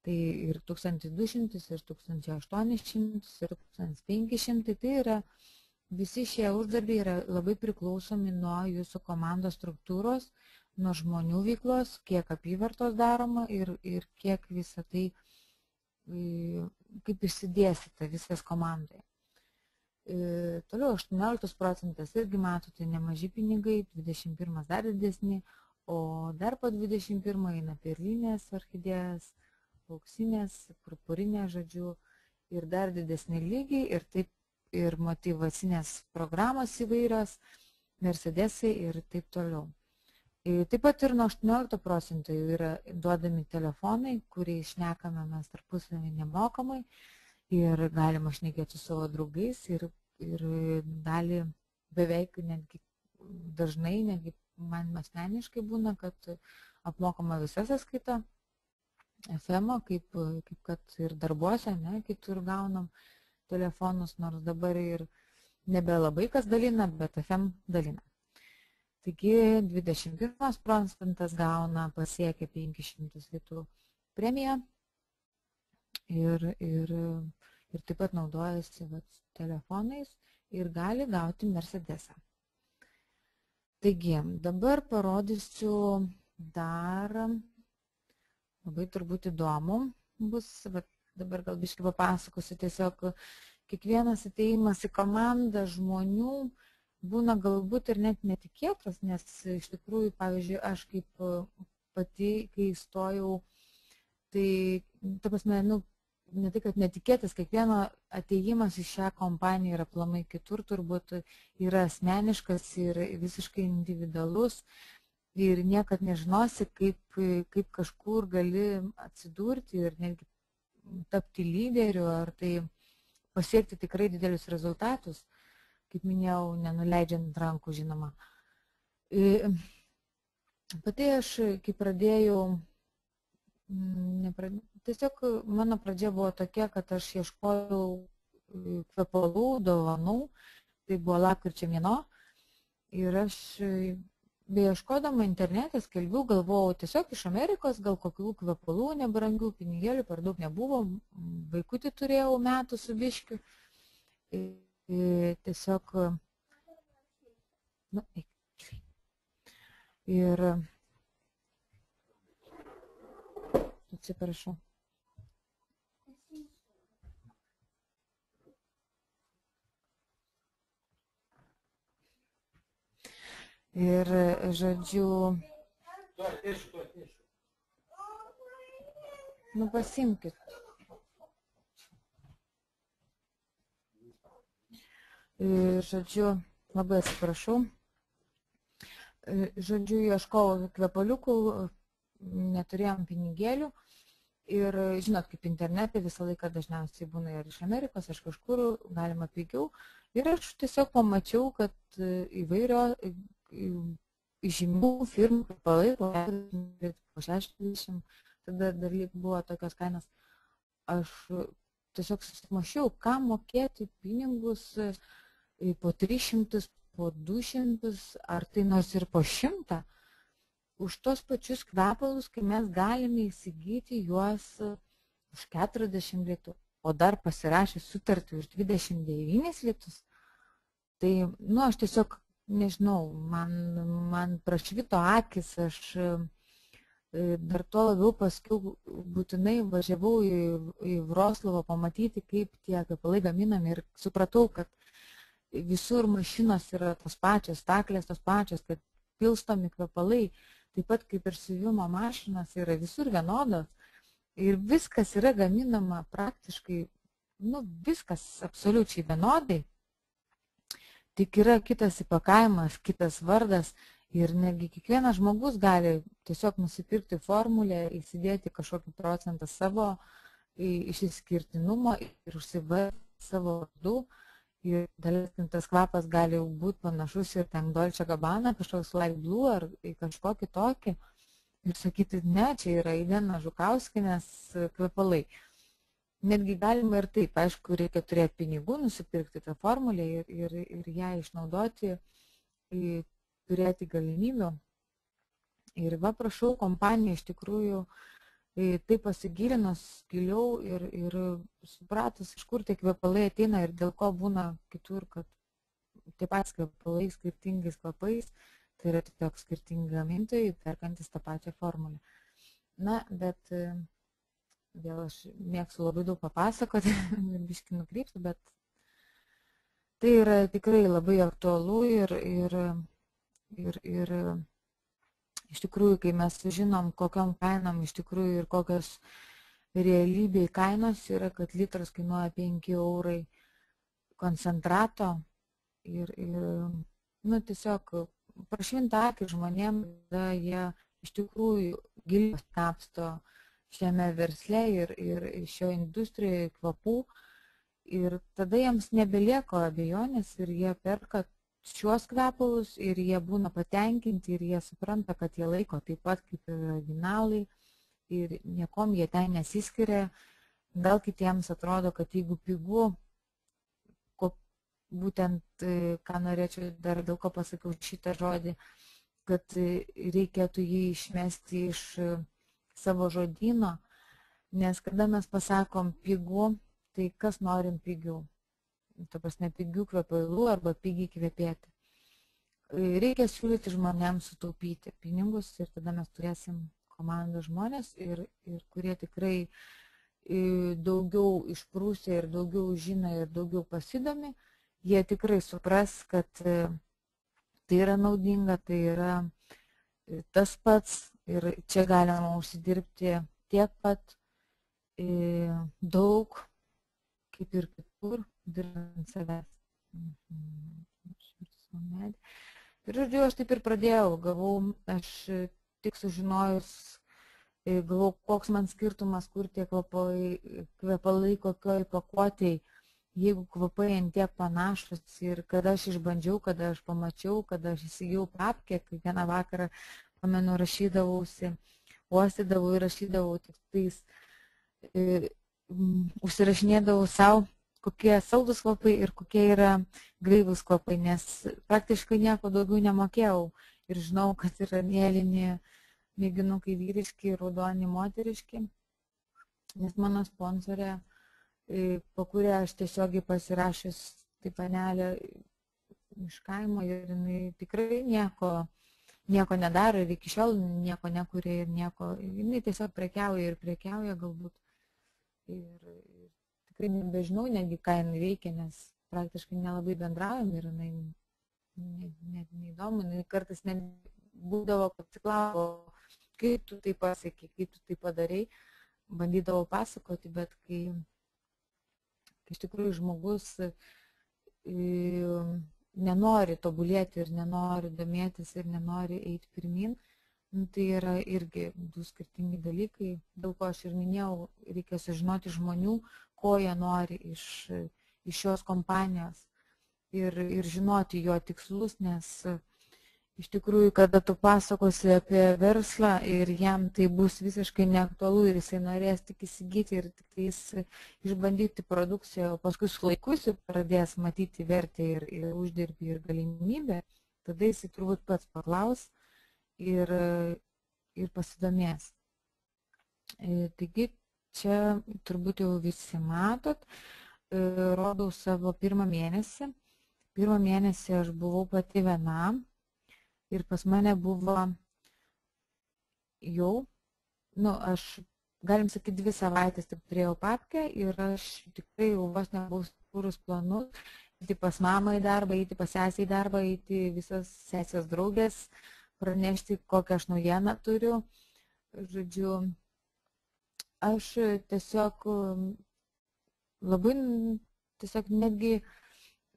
tai ir 1200, ir 1800, ir 1500, tai yra visi šie uždarbiai yra labai priklausomi nuo jūsų komandos struktūros, nuo žmonių veiklos, kiek apyvartos daroma ir kiek visą tai, kaip išsidėsite visas komandai. Toliau 18% irgi matote nemaži pinigai, 21% dar didesni, o dar po 21% eina perlinės orchidėjas, auksinės, purpurinės, žodžiu, ir dar didesni lygiai, ir taip ir motyvacinės programos įvairios, Mercedesai ir taip toliau. Taip pat ir nuo 18% yra duodami telefonai, kuriais šnekame mes tarpusavį nemokamai ir galima šnekėti su savo draugais ir dalį beveik netgi dažnai, netgi man asmeniškai būna, kad apmokama visa sąskaita FM-o, kaip kad ir darbuose, kitur gaunam telefonus, nors dabar ir nebelabai kas dalina, bet FM dalina. Taigi 21 procentas gauna pasiekę 500 litų premiją ir taip pat naudojasi telefonais ir gali gauti Mercedesą. Taigi, dabar parodysiu dar, labai turbūt įdomu bus, bet dabar gal biškai papasakosiu, tiesiog kiekvienas atėjimas į komandą žmonių būna galbūt ir net netikėtas, nes iš tikrųjų, pavyzdžiui, aš kaip pati, kai įstojau, tai, ta prasme, ne tai, kad netikėtas, kiekvieno atėjimas į šią kompaniją yra aplamai kitur, turbūt yra asmeniškas ir visiškai individualus ir niekad nežinosi, kaip kažkur gali atsidurti ir netgi tapti lyderiu, ar tai pasiekti tikrai didelius rezultatus, kaip minėjau, nenuleidžiant rankų, žinoma. Pati aš, kai pradėjau, tiesiog mano pradžia buvo tokia, kad aš ieškojau kvepalų, dovanų, tai buvo lapkričio mėnuo ir aš beieškodama internete skelbiau, galvojau tiesiog iš Amerikos, gal kokių kvepalų nebrangių, pinigėlių per daug nebuvo, vaikutį turėjau metų su biškiu, tiesiog, ir atsiprašau. Ir, žodžiu, pasimkit. Ir, žodžiu, labai atsiprašau. Žodžiu, ieškojau kvepaliukų, neturėjom pinigėlių. Ir žinot, kaip internete visą laiką dažniausiai būna ir iš Amerikos, aš kažkur galima pigiau. Ir aš tiesiog pamačiau, kad įvairio žymių firmų kvepalai po 60, tada dar buvo tokios kainos. Aš tiesiog susimašiau, ką mokėti pinigus po 300, po 200, ar tai nors ir po 100. Už tos pačius kvepalus, kai mes galime įsigyti juos už 40 litų, o dar pasirašę sutartį už 29 litus, tai, aš tiesiog, nežinau, man prašvito akis, aš dar tuo labiau paskiau būtinai važiavau į Vroclavą pamatyti, kaip tie kvepalai gaminami ir supratau, kad visur mašinos yra tos pačios, staklės tos pačios, kad pilstomi kvepalai, taip pat kaip ir siuvimo mašinos yra visur vienodos ir viskas yra gaminama praktiškai, viskas absoliučiai vienodai, tik yra kitas įpakavimas, kitas vardas ir netgi kiekvienas žmogus gali tiesiog nusipirkti formulę, įsidėti kažkokį procentą savo išsiskirtinumo ir užsivardinti savo vardu. Ir tas kvapas gali būti panašus ir ten Dolce Gabbana, kažkoks Light Blue ar kažkokį tokį. Ir sakyti, ne, čia yra Idena Žukauskienės kvepalai. Netgi galima ir taip, aišku, reikia turėti pinigų, nusipirkti tą formulę ir ją išnaudoti, turėti galimybių. Ir prašau, kompanija iš tikrųjų tai pasigilinus giliau ir supratus, iš kur tie kvepalai ateina ir dėl ko būna kitur, kad tie patys kvepalai skirtingais kvapais, tai yra tiesiog skirtingi gamintojai, perkantis tą pačią formulę. Na, bet vėl aš mėgstu labai daug papasakoti ir biškį nukrypsiu, bet tai yra tikrai labai aktualu ir iš tikrųjų, kai mes žinom, kokiam kainom iš tikrųjų ir kokios realybėje kainos yra, kad litras kainuoja 5 eurai koncentrato ir tiesiog prašvinta akį žmonėm, tada jie iš tikrųjų giliai kapsto šiame versle ir šio industrijoje kvapų ir tada jiems nebelieka abejonės ir jie perka šiuos kvepalus ir jie būna patenkinti ir jie supranta, kad jie laiko taip pat kaip ir originalai ir niekom jie ten nesiskiria. Gal kitiems atrodo, kad jeigu pigu, būtent, ką norėčiau dar dėl ko pasakiau šitą žodį, kad reikėtų jį išmesti iš savo žodyno, nes kada mes pasakom pigu, tai kas norim pigių? Ta prasme, pigių kvepalų arba pigiai kvepėti. Reikia siūlyti žmonėms sutaupyti pinigus ir tada mes turėsim komandos žmonės, kurie tikrai daugiau išprūsė ir daugiau žino ir daugiau pasidomi. Jie tikrai supras, kad tai yra naudinga, tai yra tas pats ir čia galima užsidirbti tiek pat daug, kaip ir kitur, dirbant savęs. Ir žodžiu, aš taip ir pradėjau, aš tik sužinojus, galvau, koks man skirtumas, kur tie kvepalai kokioj pakuotėj, jeigu kvapai ant tiek panašus ir kada aš išbandžiau, kada aš pamačiau, kada aš įsigijau papkę, kiekvieną vakarą, pamenu, rašydavausi, uostydavau ir rašydavau tik tais, užsirašinėdavau savo, kokie saldus kvapai ir kokie yra gaivūs kvapai, nes praktiškai nieko daugiau nemokėjau ir žinau, kad yra mėlyni mėginukai vyriški, raudoni moteriški, nes mano sponsorė, po kurią aš tiesiogiai pasirašęs tai panelė iš kaimo ir jinai tikrai nieko nedaro ir iki šiol nieko nekuria ir nieko, jinai tiesiog prekiauja galbūt ir tikrai nebežinau netgi, ką jinai veikia, nes praktiškai nelabai bendraujam ir jinai net neįdomu, jinai kartais net būdavo, kad atsiklauso, kaip tu tai pasakei, kaip tu tai padarai, bandydavau pasakoti, bet kai iš tikrųjų žmogus nenori tobulėti ir nenori domėtis ir nenori eiti pirmin, tai yra irgi du skirtingi dalykai, dėl ko aš ir minėjau, reikia sužinoti žmonių, ko jie nori iš šios kompanijos ir žinoti jo tikslus, nes iš tikrųjų, kada tu pasakosi apie verslą ir jam tai bus visiškai neaktualu ir jisai norės tik įsigyti ir tik išbandyti produkciją, o paskui su laiku jis pradės matyti vertę ir uždirbį ir galimybę, tada jisai turbūt pats paklaus ir pasidomės. Taigi čia turbūt jau visi matot, rodau savo pirmą mėnesį. Pirmą mėnesį aš buvau pati viena ir pas mane buvo jau, aš galim sakyti 2 savaitės taip turėjau papkę ir aš tikrai jau vos nebuvau sukūrus planus, eiti pas mamą į darbą, eiti pas sesę į darbą, eiti visas sesės draugės, pranešti, kokią aš naujieną turiu. Žodžiu, aš tiesiog labai, netgi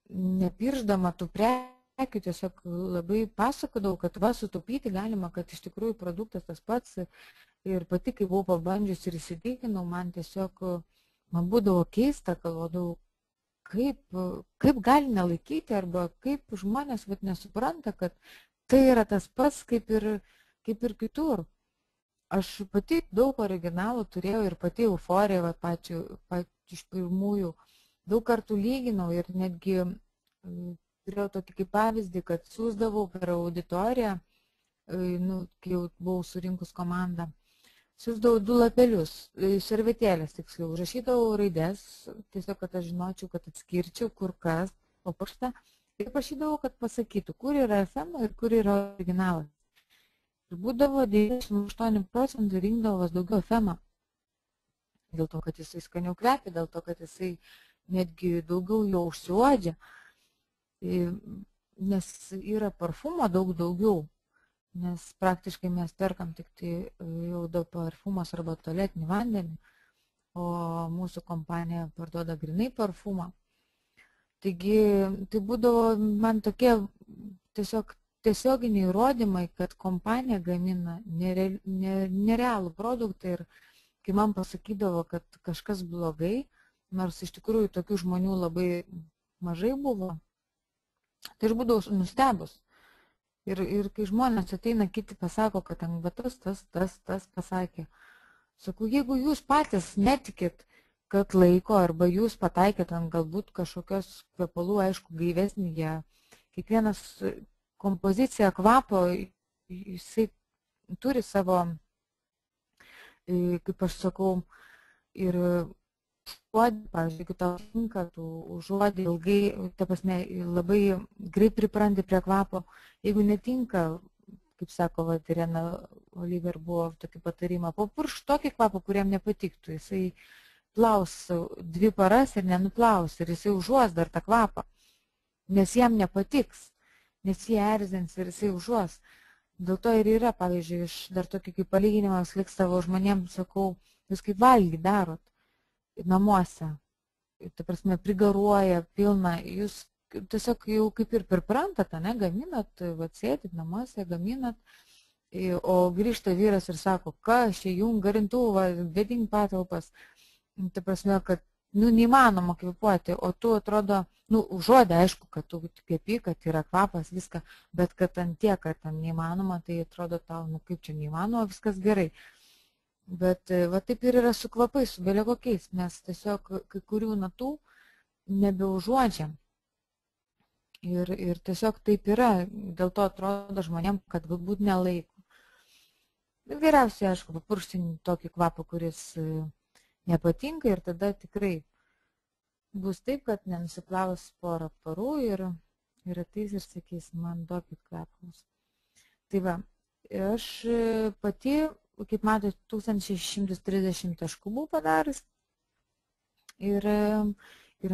nepirždama tų prekių, tiesiog labai pasakodavau, kad va, sutaupyti galima, kad iš tikrųjų produktas tas pats ir pati, kai buvau pabandžius ir įsitikinau, man būdavo keista, galvodavau, kaip gali nelaikyti arba kaip žmonės nesupranta, kad tai yra tas pats kaip ir kitur. Aš pati daug originalų turėjau ir pati euforija pačių iš pirmųjų daug kartų lyginau ir netgi turėjau tokį kaip pavyzdį, kad siūsdavau per auditoriją, kai jau buvau surinkus komandą, siūsdavau 2 lapelius, servetėlės tiksliau, užrašydavau raidės, tiesiog, kad aš žinočiau, kad atskirčiau, kur kas, papuošta, ir prašydavau, kad pasakytų, kur yra FM ir kur yra originalas. Ir būdavo 98% rinkdavos daugiau FM. Dėl to, kad jisai skaniau kvepia, dėl to, kad jisai netgi daugiau jo užsiuodžia, nes yra parfumo daug daugiau, nes praktiškai mes perkam tik tai jau daug parfumas arba tualetinį vandenį, o mūsų kompanija parduoda grinai parfumą. Taigi, tai būdavo man tokie tiesioginiai įrodymai, kad kompanija gamina nerealų produktą ir kai man pasakydavo, kad kažkas blogai, nors iš tikrųjų tokių žmonių labai mažai buvo, tai aš būdavau nustebus. Ir kai žmonės ateina, kiti pasako, kad tas pasakė. Sakau, jeigu jūs patys netikit, kad laiko, arba jūs pataikėt ant galbūt kažkokios kvepalų, aišku, gaivesnį, kiekvienas kompozicija kvapo jisai turi savo, kaip aš sakau, ir užuodį, pavyzdžiui, jeigu tau tinka, tu užuodį ilgai, ta prasme, labai greit pripranti prie kvapo, jeigu netinka, kaip sako, Irena Oliver buvo tokį patarimą, papurš tokį kvapą, kuriam nepatiktų, jisai plaus 2 paras ir nenuplaus, ir jisai užuos dar tą kvapą, nes jam nepatiks, nes jie erzins ir jisai užuos. Dėl to ir yra, pavyzdžiui, aš dar tokį kaip palyginimą lik savo žmonėms sakau, jūs kaip valgy darot namuose, ta prasme, prigaruoja, pilna, jūs tiesiog jau kaip ir priprantat, ne, gaminat, sėdit namuose, gaminat, o grįžta vyras ir sako, kas čia jum garintuvą, vedink patalpas, ta prasme, kad neįmanoma kvėpuoti, o tu atrodo, užuodė, aišku, kad tu kvėpi, kad yra kvapas, viską, bet kad ant tiek, kad ten neįmanoma, tai atrodo tau, kaip čia neįmanoma, viskas gerai. Bet va taip ir yra su kvapais, su belė kokiais, mes tiesiog kai kurių natų nebeužuodžiam. Ir tiesiog taip yra, dėl to atrodo žmonėm, kad galbūt nelaiko. Geriausiai, aišku, papurštinti tokį kvapą, kuris nepatinka, ir tada tikrai bus taip, kad nenusiplaus porą parų ir ateis ir sakys, man duokit kvepalus. Tai va, aš pati, kaip matote, 1630 taškų buvau padaręs ir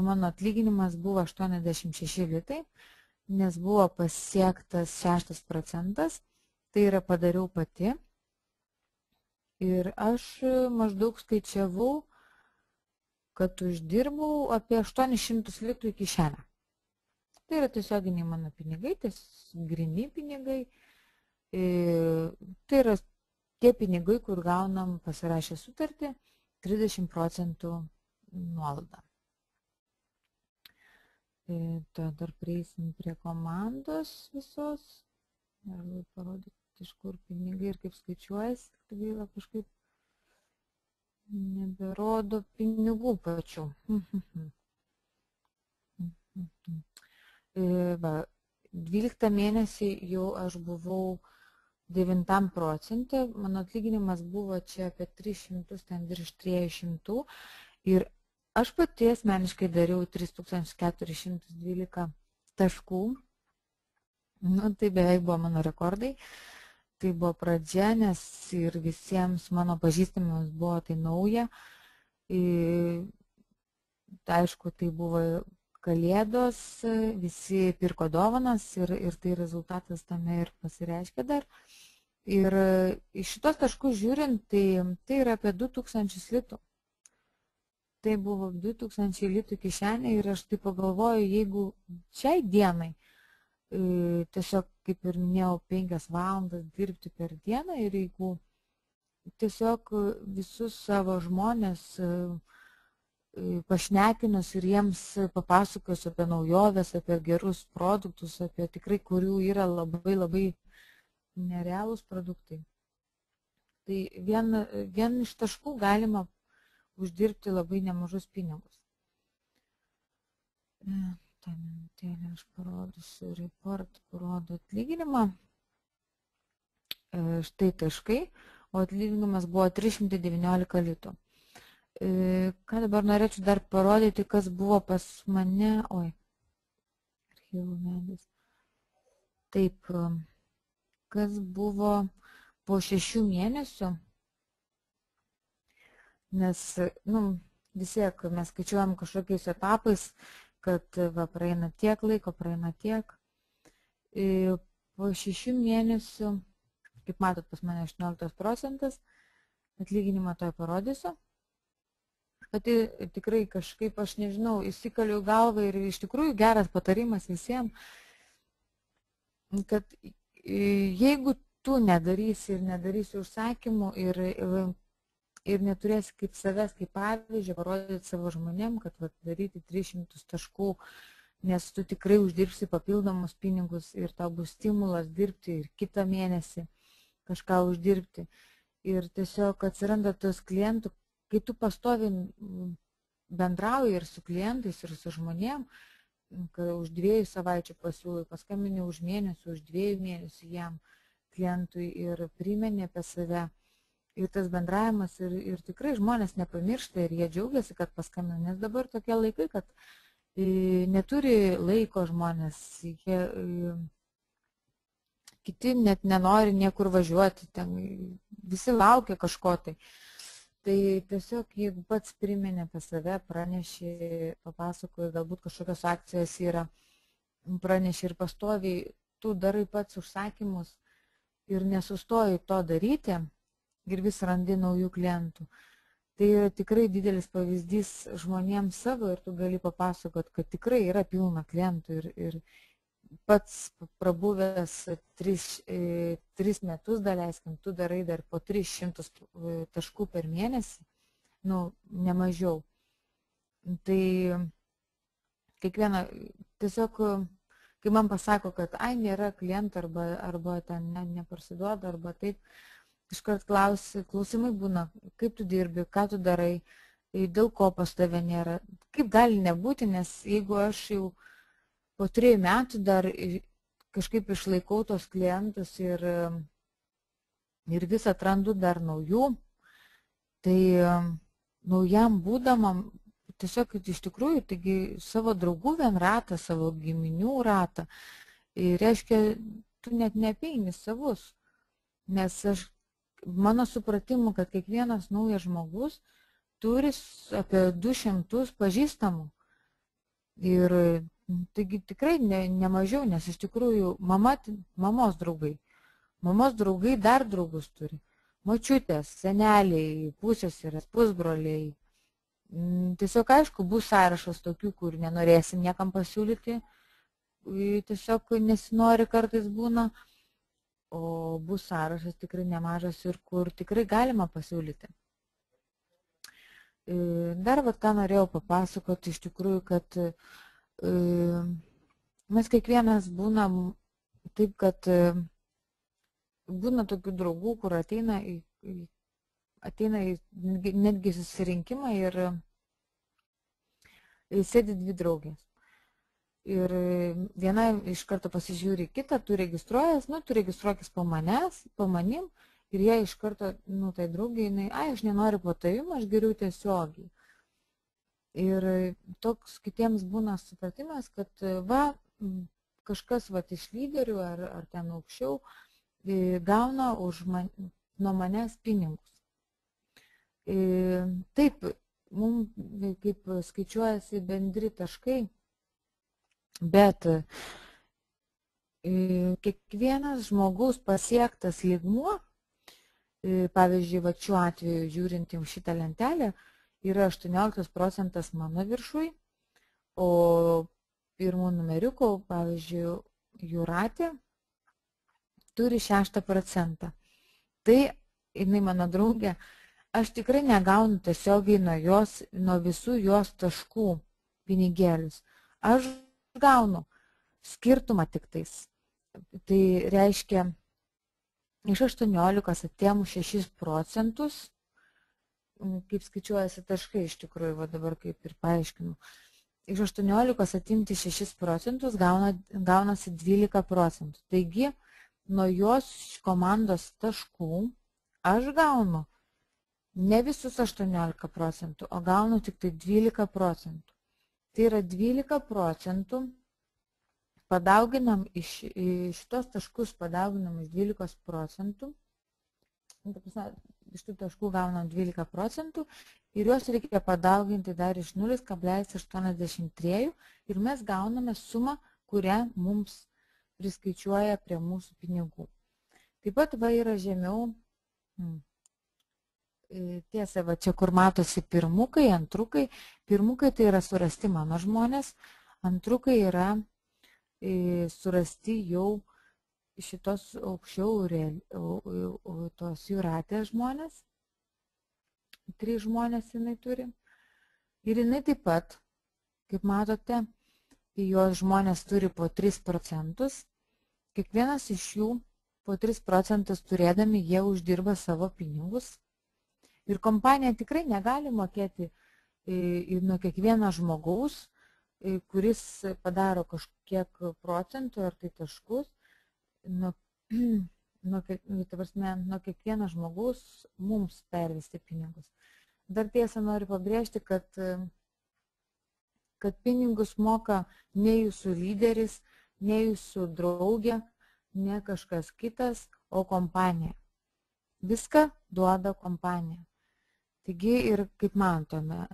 mano atlyginimas buvo 86 litai, nes buvo pasiektas 6%, tai yra padariau pati. Ir aš maždaug skaičiavau, kad uždirbau apie 800 litų į kišenę. Tai yra tiesioginiai mano pinigai, gryni pinigai. Tai yra tie pinigai, kur gaunam pasirašę sutartį 30% nuolaidą. Tai dar prieisim prie komandos visos. Galiu parodyti, iš kur pinigai ir kaip skaičiuojasi. Gaila, kažkaip neberodo pinigų pačių. 12 mėnesį jau aš buvau 9%, mano atlyginimas buvo čia apie 300, ten virš 300 ir aš pati asmeniškai dariau 3412 taškų, tai beveik buvo mano rekordai. Tai buvo pradžia, nes ir visiems mano pažįstamiems buvo tai nauja. Aišku, tai buvo kalėdos, visi pirko dovanas ir tai rezultatas tame ir pasireiškia dar. Ir iš šitos taškus žiūrint, tai yra apie 2000 litų. Tai buvo 2000 litų kišenė ir aš tai pagalvoju, jeigu šiai dienai tiesiog, kaip ir minėjau, 5 valandas dirbti per dieną ir jeigu tiesiog visus savo žmonės pašnekinus ir jiems papasakosiu apie naujoves, apie gerus produktus, apie tikrai, kurių yra labai labai nerealūs produktai. Tai vien iš taškų galima uždirbti labai nemažus pinigus. Tą minutėlę aš parodysiu report, parodo atlyginimą. Štai taškai, o atlyginimas buvo 319 litų. Ką dabar norėčiau dar parodyti, kas buvo pas mane. Archyvų medis. Taip, kas buvo po 6 mėnesių. Nes, visi, mes skaičiuojam kažkokiais etapais, kad praeina tiek laiko, praeina tiek. Po 6 mėnesių, kaip matot, pas mane 18%, atlyginimą to parodysiu. Pati tikrai kažkaip, aš nežinau, įsikaliu galvą ir iš tikrųjų geras patarimas visiems, kad jeigu tu nedarysi ir nedarysi užsakymų ir neturėsi kaip savęs, kaip pavyzdžio, parodyti savo žmonėm, kad daryti 300 taškų, nes tu tikrai uždirbsi papildomus pinigus ir tau bus stimulas dirbti ir kitą mėnesį kažką uždirbti. Ir tiesiog atsiranda tos klientų, kai tu pastovi bendrauji ir su klientais, ir su žmonėm, kad už 2 savaičių pasiūlai, paskambini už mėnesį, už 2 mėnesių jam, klientui ir primeni apie save. Ir tas bendravimas ir tikrai žmonės nepamiršta ir jie džiaugiasi, kad paskambina, nes dabar tokie laikai, kad neturi laiko žmonės, kiti net nenori niekur važiuoti, ten visi laukia kažko tai. Tai tiesiog, jeigu pats primeni apie save, praneši, papasakoji, galbūt kažkokios akcijos yra, praneši ir pastoviai, tu darai pats užsakymus ir nesustoji to daryti ir vis randi naujų klientų. Tai yra tikrai didelis pavyzdys žmonėms savo ir tu gali papasakot, kad tikrai yra pilna klientų ir pats prabuvęs 3 metus, daleiskim, tu darai dar po 300 taškų per mėnesį, nu, nemažiau. Tai kiekviena, tiesiog, kai man pasako, kad ai, nėra klientų arba ten neparsiduoda, arba taip, iškart klausimai būna, kaip tu dirbi, ką tu darai, dėl ko pas tave nėra. Kaip gali nebūti, nes jeigu aš jau po 3 metų dar kažkaip išlaikau tos klientus ir vis atrandu dar naujų, tai naujam būdamam tiesiog iš tikrųjų, taigi savo draugų vien ratą, savo giminių ratą, reiškia, tu net neapeini savus, nes mano supratimu, kad kiekvienas naujas žmogus turi apie 200 pažįstamų. Ir taigi tikrai nemažiau, nes iš tikrųjų mamos draugai dar draugus turi. Močiutės, seneliai, pusseserės, pusbroliai. Tiesiog aišku, bus sąrašas tokių, kur nenorėsim niekam pasiūlyti, tiesiog nesinori kartais būna, o bus sąrašas tikrai nemažas ir kur tikrai galima pasiūlyti. Dar ką norėjau papasakoti, iš tikrųjų, kad mes kiekvienas būnam taip, kad būna tokių draugų, kur ateina netgi susirinkimą ir sėdi 2 draugės. Ir viena iš karto pasižiūri kitą, tu registruojas, tu registruokis po manim ir jie iš karto, tai draugiai, ai, aš nenoriu po tavim, aš geriau tiesiogiai. Ir toks kitiems būna supratimas, kad kažkas iš lyderių ar ten aukščiau gauna nuo manęs pinigus. Taip, mums kaip skaičiuojasi bendri taškai, bet kiekvienas žmogaus pasiektas lygmuo, pavyzdžiui, šiuo atveju žiūrint į šitą lentelę, yra 18% mano viršui, o pirmų numeriukų, pavyzdžiui, Jūratė, turi 6%. Tai, jinai mano draugė, aš tikrai negaunu tiesiogiai nuo visų jos taškų pinigėlius. Aš gaunu skirtumą tik tais. Tai reiškia, iš 18 atėmų 6%, kaip skaičiuojasi taškai iš tikrųjų, dabar kaip ir paaiškinu. Iš 18 atimti 6% gaunasi 12%. Taigi, nuo jos komandos taškų aš gaunu ne visus 18%, o gaunu tik tai 12%. Tai yra 12% padauginam iš šitos taškus, padauginam iš 12%. Iš tų taškų gaunam 12% ir juos reikia padauginti dar iš 0,83 ir mes gauname sumą, kurią mums priskaičiuoja prie mūsų pinigų. Taip pat yra žemiau, tiesa, čia kur matosi pirmukai, antrukai. Pirmukai tai yra surasti mano žmonės, antrukai yra surasti jau šitos aukščiau tos Jūratės žmonės. 3 žmonės jinai turi. Ir jinai taip pat, kaip matote, jos žmonės turi po 3%. Kiekvienas iš jų po 3% turėdami jie uždirba savo pinigus. Ir kompanija tikrai negali mokėti nuo kiekvieno žmogaus, kuris padaro kažkiek procentų ar tai taškus, nuo kiekvieno žmogaus mums pervesti pinigus. Dar tiesą noriu pabrėžti, kad pinigus moka ne jūsų lyderis, ne jūsų draugė, ne kažkas kitas, o kompanija. Viską duoda kompanija. Taigi ir kaip matome,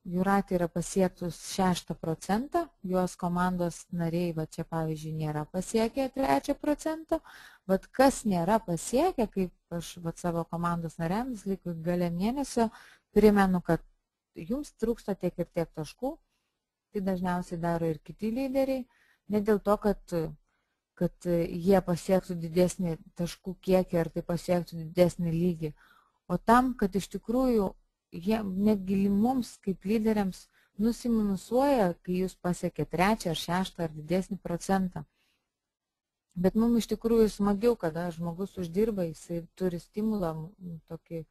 Jūratė yra pasiektus 6%, jos komandos nariai, va čia pavyzdžiui, nėra pasiekę 3%, bet kas nėra pasiekę, kaip aš savo komandos nariams gale mėnesio primenu, kad jums trūksta tiek ir tiek taškų, tai dažniausiai daro ir kiti lyderiai, ne dėl to, kad jie pasiektų didesnį taškų kiekį ar tai pasiektų didesnį lygį, o tam, kad iš tikrųjų jie netgi mums kaip lyderiams nusiminusuoja, kai jūs pasiekė 3 ar 6 ar didesnį procentą. Bet mums iš tikrųjų smagiau, kada žmogus uždirba, jisai turi stimulą tokį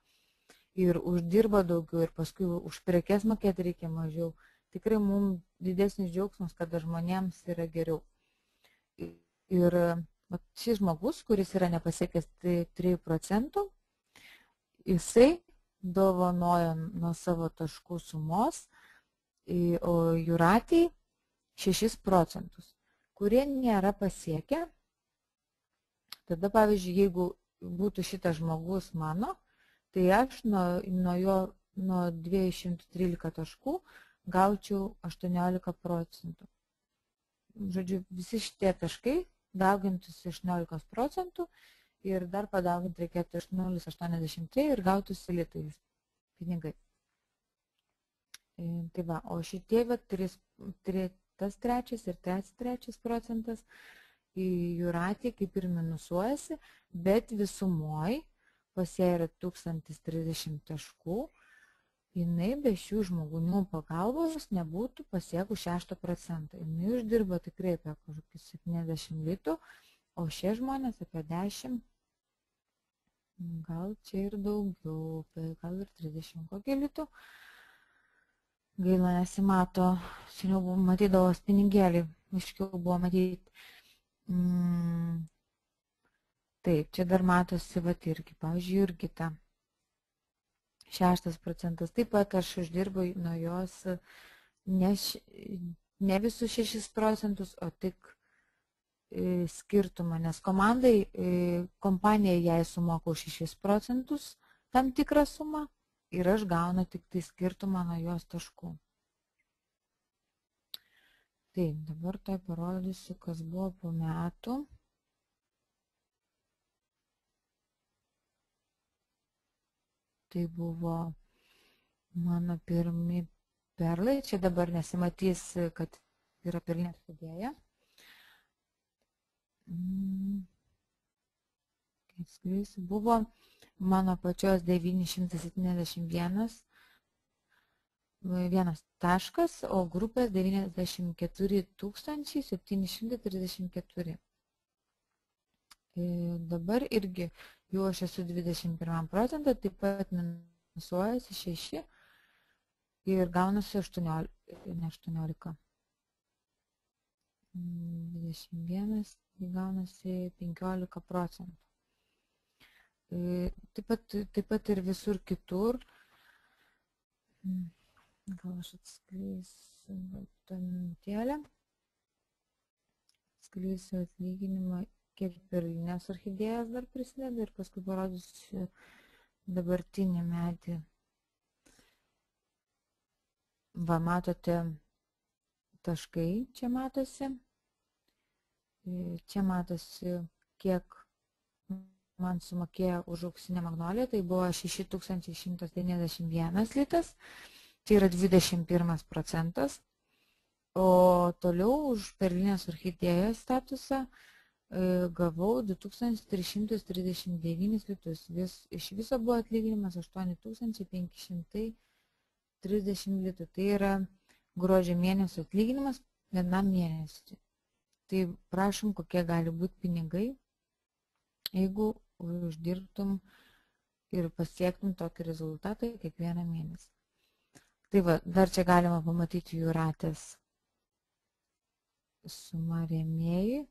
ir uždirba daugiau ir paskui už prekes mokėti reikia mažiau. Tikrai mums didesnis džiaugsmas, kada žmonėms yra geriau. Ir šis žmogus, kuris yra nepasiekęs 3%, jisai dovanoja nuo savo taškų sumos, o Jūratei 6%, kurie nėra pasiekę. Tada, pavyzdžiui, jeigu būtų šitas žmogus mano, tai aš nuo 213 taškų gaučiau 18%. Žodžiu, visi šitie taškai daugintųsi 18%, ir dar padauginti reikėtų 0,83 ir gautųsi litais pinigai. Tai va, o šitie tas 3 ir 3% Jūratė kaip ir minusuojasi, bet visumoj pas ją yra 1030 taškų, jinai be šių žmonių pagalbos nebūtų pasiekų 6%. Jinai uždirba tikrai apie kažkokius 70 litų, o šie žmonės apie 10, gal čia ir daugiau, gal ir 30 kokį litų. Gaila nesimato, seniau matydavo pinigėlį, aiškiau buvo matyti. Taip, čia dar matosi, irgi, pavyzdžiui, Jurgita. 6%. Taip pat aš uždirbu nuo jos ne visus 6%, o tik skirtumą, nes kompanija jai sumoka už 6% tam tikrą sumą ir aš gaunu tik tai skirtumą nuo jos taškų. Taip, dabar tai parodysiu, kas buvo po metų. Tai buvo mano pirmi perlai, čia dabar nesimatys, kad yra perlinė orchidėja. Buvo mano pačios 971 taškas, o grupės 94 734. Dabar irgi jau aš esu 21%, taip pat minusuojasi 6 ir gaunasi 18, ne 18. 21, tai gaunasi 15%. Taip pat ir visur kitur. Gal aš atskleisiu tą minutėlę. Atskleisiu atlyginimą, kiek perlinės orchidėjas dar prisideda ir paskui parodysiu dabartinį medį. Va, matote taškai, čia matosi. Čia matosi, kiek man sumokėjo už auksinę magnoliją, tai buvo 6191 litas, tai yra 21%, o toliau už perlinės orchidėjos statusą gavau 2339 litus, iš viso buvo atlyginimas 8530 litų, tai yra gruodžio mėnesio atlyginimas vienam mėnesiui. Tai prašom, kokie gali būti pinigai, jeigu uždirbtum ir pasiektum tokį rezultatą kiekvieną mėnesį. Tai va, dar čia galima pamatyti Jūratės sumą rėmėjai.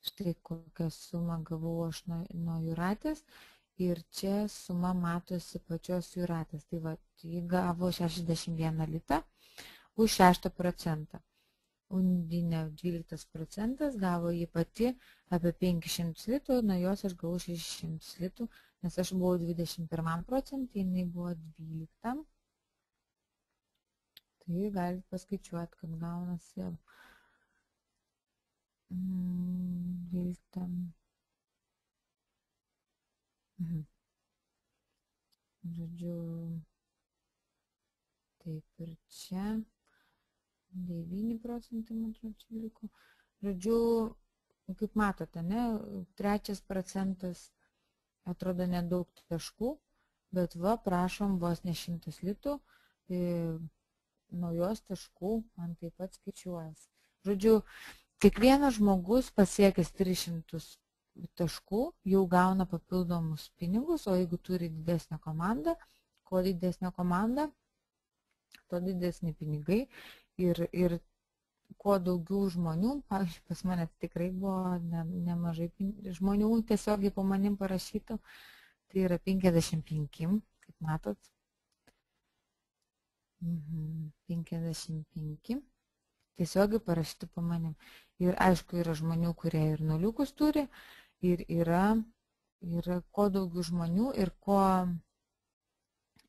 Štai kokią sumą gavau aš nuo Jūratės. Ir čia suma matosi pačios Jūratės. Tai va, ji gavo 61 litą už 6%. Undinė 12% gavo jį pati apie 500 litų, nuo jos aš gavau 600 litų, nes aš buvau 21%, jinai buvo 12%. Tai galite paskaičiuoti, kad gaunasi 12. Žodžiu, taip ir čia 9%, man atrodo, čia liko. Žodžiu, kaip matote, ne, 3% atrodo nedaug taškų, bet va, prašom, vos ne 100 litų, naujos taškų man taip pat skaičiuojas. Žodžiu, kiekvienas žmogus pasiekęs 300 taškų jau gauna papildomus pinigus, o jeigu turi didesnę komandą, kuo didesnė komanda, tuo didesni pinigai ir kuo daugiau žmonių, pavyzdžiui, pas mane tikrai buvo nemažai žmonių tiesiogiai po manim parašytų, tai yra 55, kaip matot. 55 tiesiogiai parašyti po manim. Ir aišku, yra žmonių, kurie ir nuliukus turi, ir yra kuo daugiau žmonių ir kuo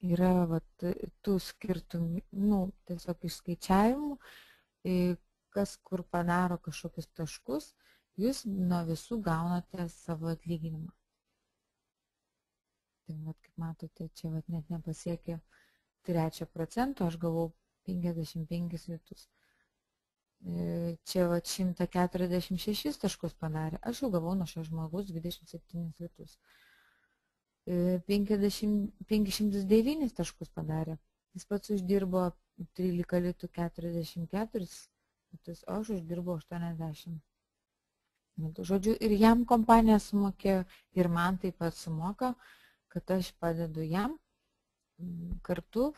yra vat, tų skirtumų, tiesiog išskaičiavimų, kas kur padaro kažkokius taškus, jūs nuo visų gaunate savo atlyginimą. Tai vat, kaip matote, čia vat, net nepasiekė 3%, aš gavau 55 litus. Čia vat 146 taškus padarė, aš jau gavau nuo šio žmogus 27 litus. 509 taškus padarė, jis pats uždirbo 13 litų 44 litus, o aš uždirbau 80 litų. Žodžiu, ir jam kompanija sumokėjo, ir man taip pat sumoka, kad aš padedu jam kartu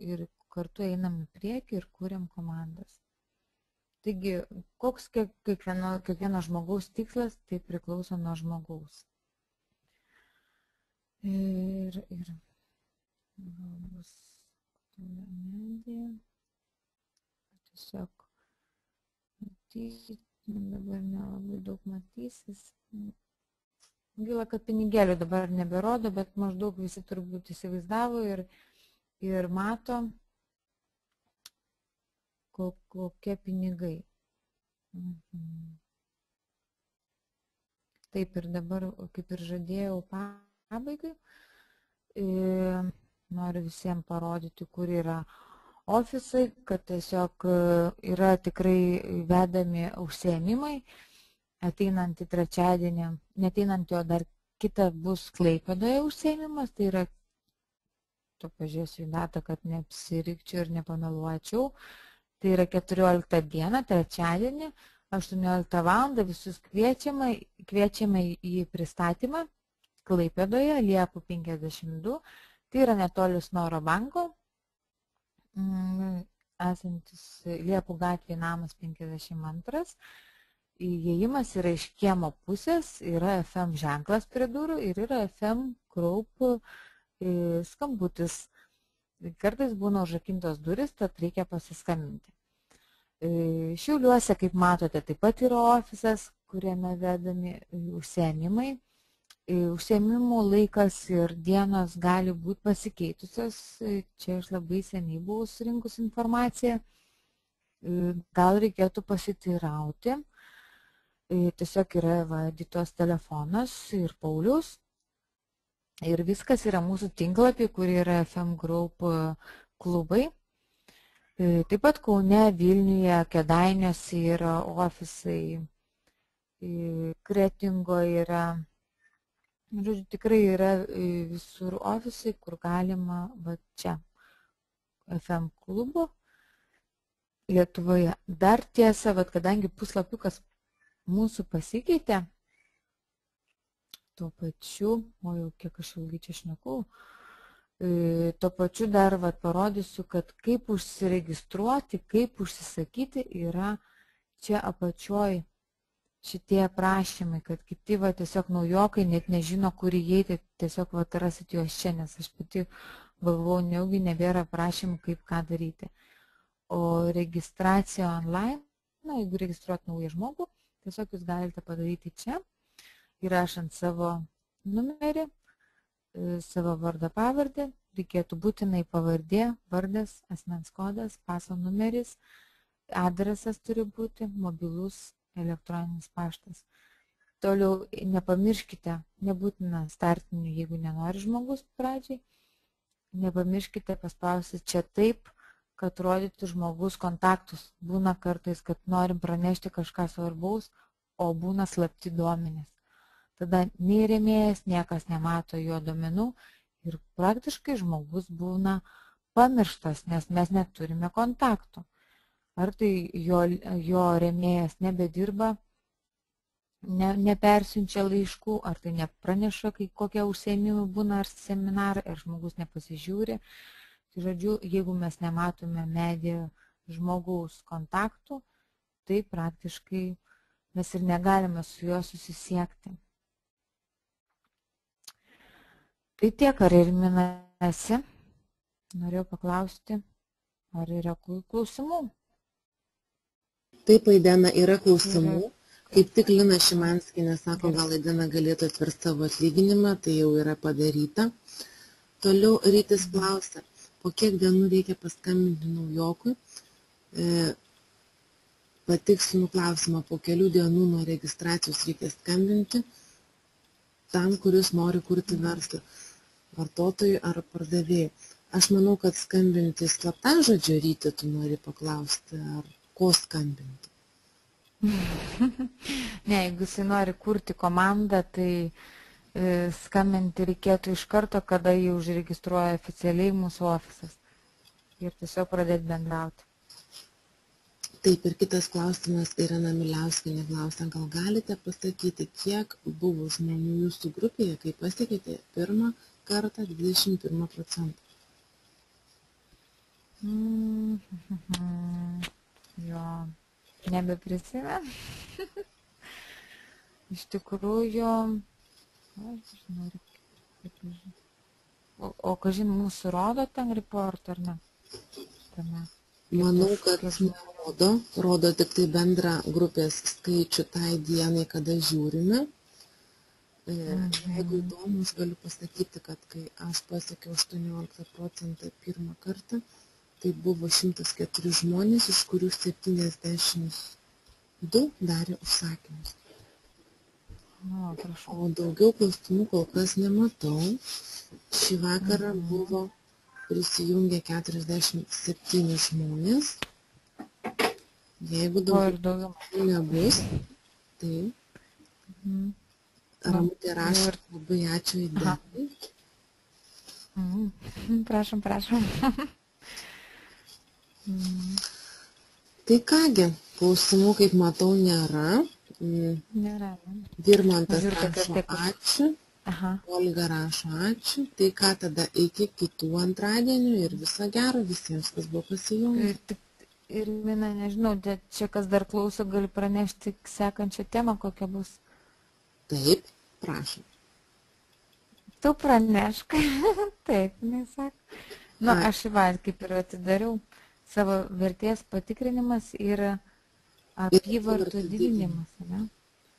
ir kartu einam į priekį ir kuriam komandas. Taigi, koks kiekvieno žmogaus tikslas, tai priklauso nuo žmogaus. Ir bus medija. Tiesiog matyti, dabar nelabai daug matysis. Gaila, kad pinigėlių dabar neberodo, bet maždaug visi turbūt įsivaizdavo ir mato, kokie pinigai. Taip ir dabar, kaip ir žadėjau pabaigai, noriu visiems parodyti, kur yra ofisai, kad tiesiog yra tikrai vedami užsiėmimai, ateinantį trečiadienį, neteinantį, o dar kitą bus Klaipėdoje užsiėmimas, tai yra, to pažiūrėsiu į datą, kad neapsirikčiau ir nepameluočiau, tai yra 14 dieną, trečiadienį, 18 val. Visus kviečiame į pristatymą Klaipėdoje, Liepų 52, tai yra netoli Snoro banko, esantis Liepų gatvėje namas 52, įėjimas yra iš kiemo pusės, yra FM ženklas prie durų ir yra FM Group skambutis. Kartais būna užrakintos duris, tad reikia pasiskambinti. Šiauliuose, kaip matote, taip pat yra ofisas, kuriame vedami užsiėmimai. Užsiėmimų laikas ir dienos gali būti pasikeitusios. Čia aš labai seniai buvau surinkus informaciją. Gal reikėtų pasiteirauti. Tiesiog yra Editos telefonas ir Paulius. Ir viskas yra mūsų tinklapį, kur yra FM Group klubai. Taip pat Kaune, Vilniuje, Kėdainiuose yra ofisai, Kretingoje yra, žodžiu, tikrai yra visur ofisai, kur galima, va čia, FM klubo Lietuvoje. Dar tiesa, va, kadangi puslapiukas mūsų pasikeitė, tuo pačiu, o jau kiek aš ilgai čia šnekau, tuo pačiu dar parodysiu, kad kaip užsiregistruoti, kaip užsisakyti yra čia apačioj šitie prašymai, kad kiti tiesiog naujokai net nežino, kur įeiti, tiesiog rasit juos čia, nes aš pati galvoju, neugi nebėra prašymų, kaip ką daryti. O registracija online, jeigu registruot naują žmogų, tiesiog jūs galite padaryti čia, įrašant savo numerį, savo vardą pavardę, reikėtų būtinai pavardė, vardas, asmens kodas, paso numeris, adresas turi būti, mobilus elektroninis paštas. Toliau nepamirškite, nebūtina startinių, jeigu nenori žmogus pradžiai, nepamirškite paspausti čia taip, kad rodytų žmogus kontaktus. Būna kartais, kad norim pranešti kažką svarbaus, o būna slapti duomenys. Tada nei rėmėjas, niekas nemato jo duomenų ir praktiškai žmogus būna pamirštas, nes mes neturime kontaktų. Ar tai jo rėmėjas nebedirba, nepersiunčia laiškų, ar tai nepraneša, kai kokie užsiėmimai būna, ar seminarai, ar žmogus nepasižiūri. Tai žodžiu, jeigu mes nematome medyje žmogaus kontaktų, tai praktiškai mes ir negalime su juo susisiekti. Tai tiek, ar Irmina esi? Norėjau paklausti, ar yra klausimų? Taip, Aidena, yra klausimų. Kaip tik Lina Šimanskienė sako, gal Aidena galėtų atversti savo atlyginimą, tai jau yra padaryta. Toliau Rytis klausia, po kiek dienų reikia paskambinti naujokui. Patikslinu klausimą, po kelių dienų nuo registracijos reikia skambinti tam, kuris nori kurti verslą, vartotojui ar pardavėjui. Aš manau, kad skambinti slaptažodžio Ryti tu nori paklausti, ar ko skambinti. Ne, jeigu jisai nori kurti komandą, tai skambinti reikėtų iš karto, kada jį užregistruoja oficialiai mūsų ofisas ir tiesiog pradėti bendrauti. Taip, ir kitas klausimas, Irena Miliauskienė klausia, gal galite pasakyti, kiek buvo žmonių jūsų grupėje, kai pasiekėte pirmą kartą 21%? Jo, nebeprisimenu. Iš tikrųjų, o kažin mūsų rodo ten report ar ne? Manau, kad rodo tik tai bendrą grupės skaičių tai dienai, kada žiūrime. Jeigu įdomu, aš galiu pasakyti, kad kai aš pasiekiau 18% pirmą kartą, tai buvo 104 žmonės, iš kurių 72 darė užsakymus. O daugiau klausimų kol kas nematau. Šį vakarą buvo prisijungę 47 žmonės. Jeigu daugiau nebus, tai Ramutė rašo, labai ačiū Idenai. Prašom. Tai kągi, klausimų, kaip matau, nėra. Nėra. Virmantas rašo ačiū. Olga rašo ačiū. Tai ką tada iki kitų antradienių ir viso gero visiems, kas buvo pasijungę. Ir Mina, nežinau, čia kas dar klauso, gali pranešti sekančią temą, kokia bus. Taip, prašom. Tu pranešk. Taip, nesak. Aš įvaid, kaip ir atidariau, savo vertės patikrinimas ir apyvartų didinimas. Ne?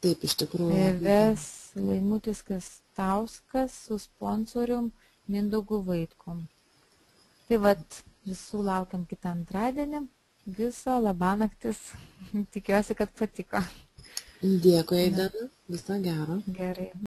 Taip, iš tikrųjų. Ves Laimutis Kastauskas su sponsorium Mindaugu Vaitkum. Tai visų laukiam kitą antradienį. Viso labanaktis. Tikiuosi, kad patiko. Dėkui, Aidena. Viso gero. Gerai.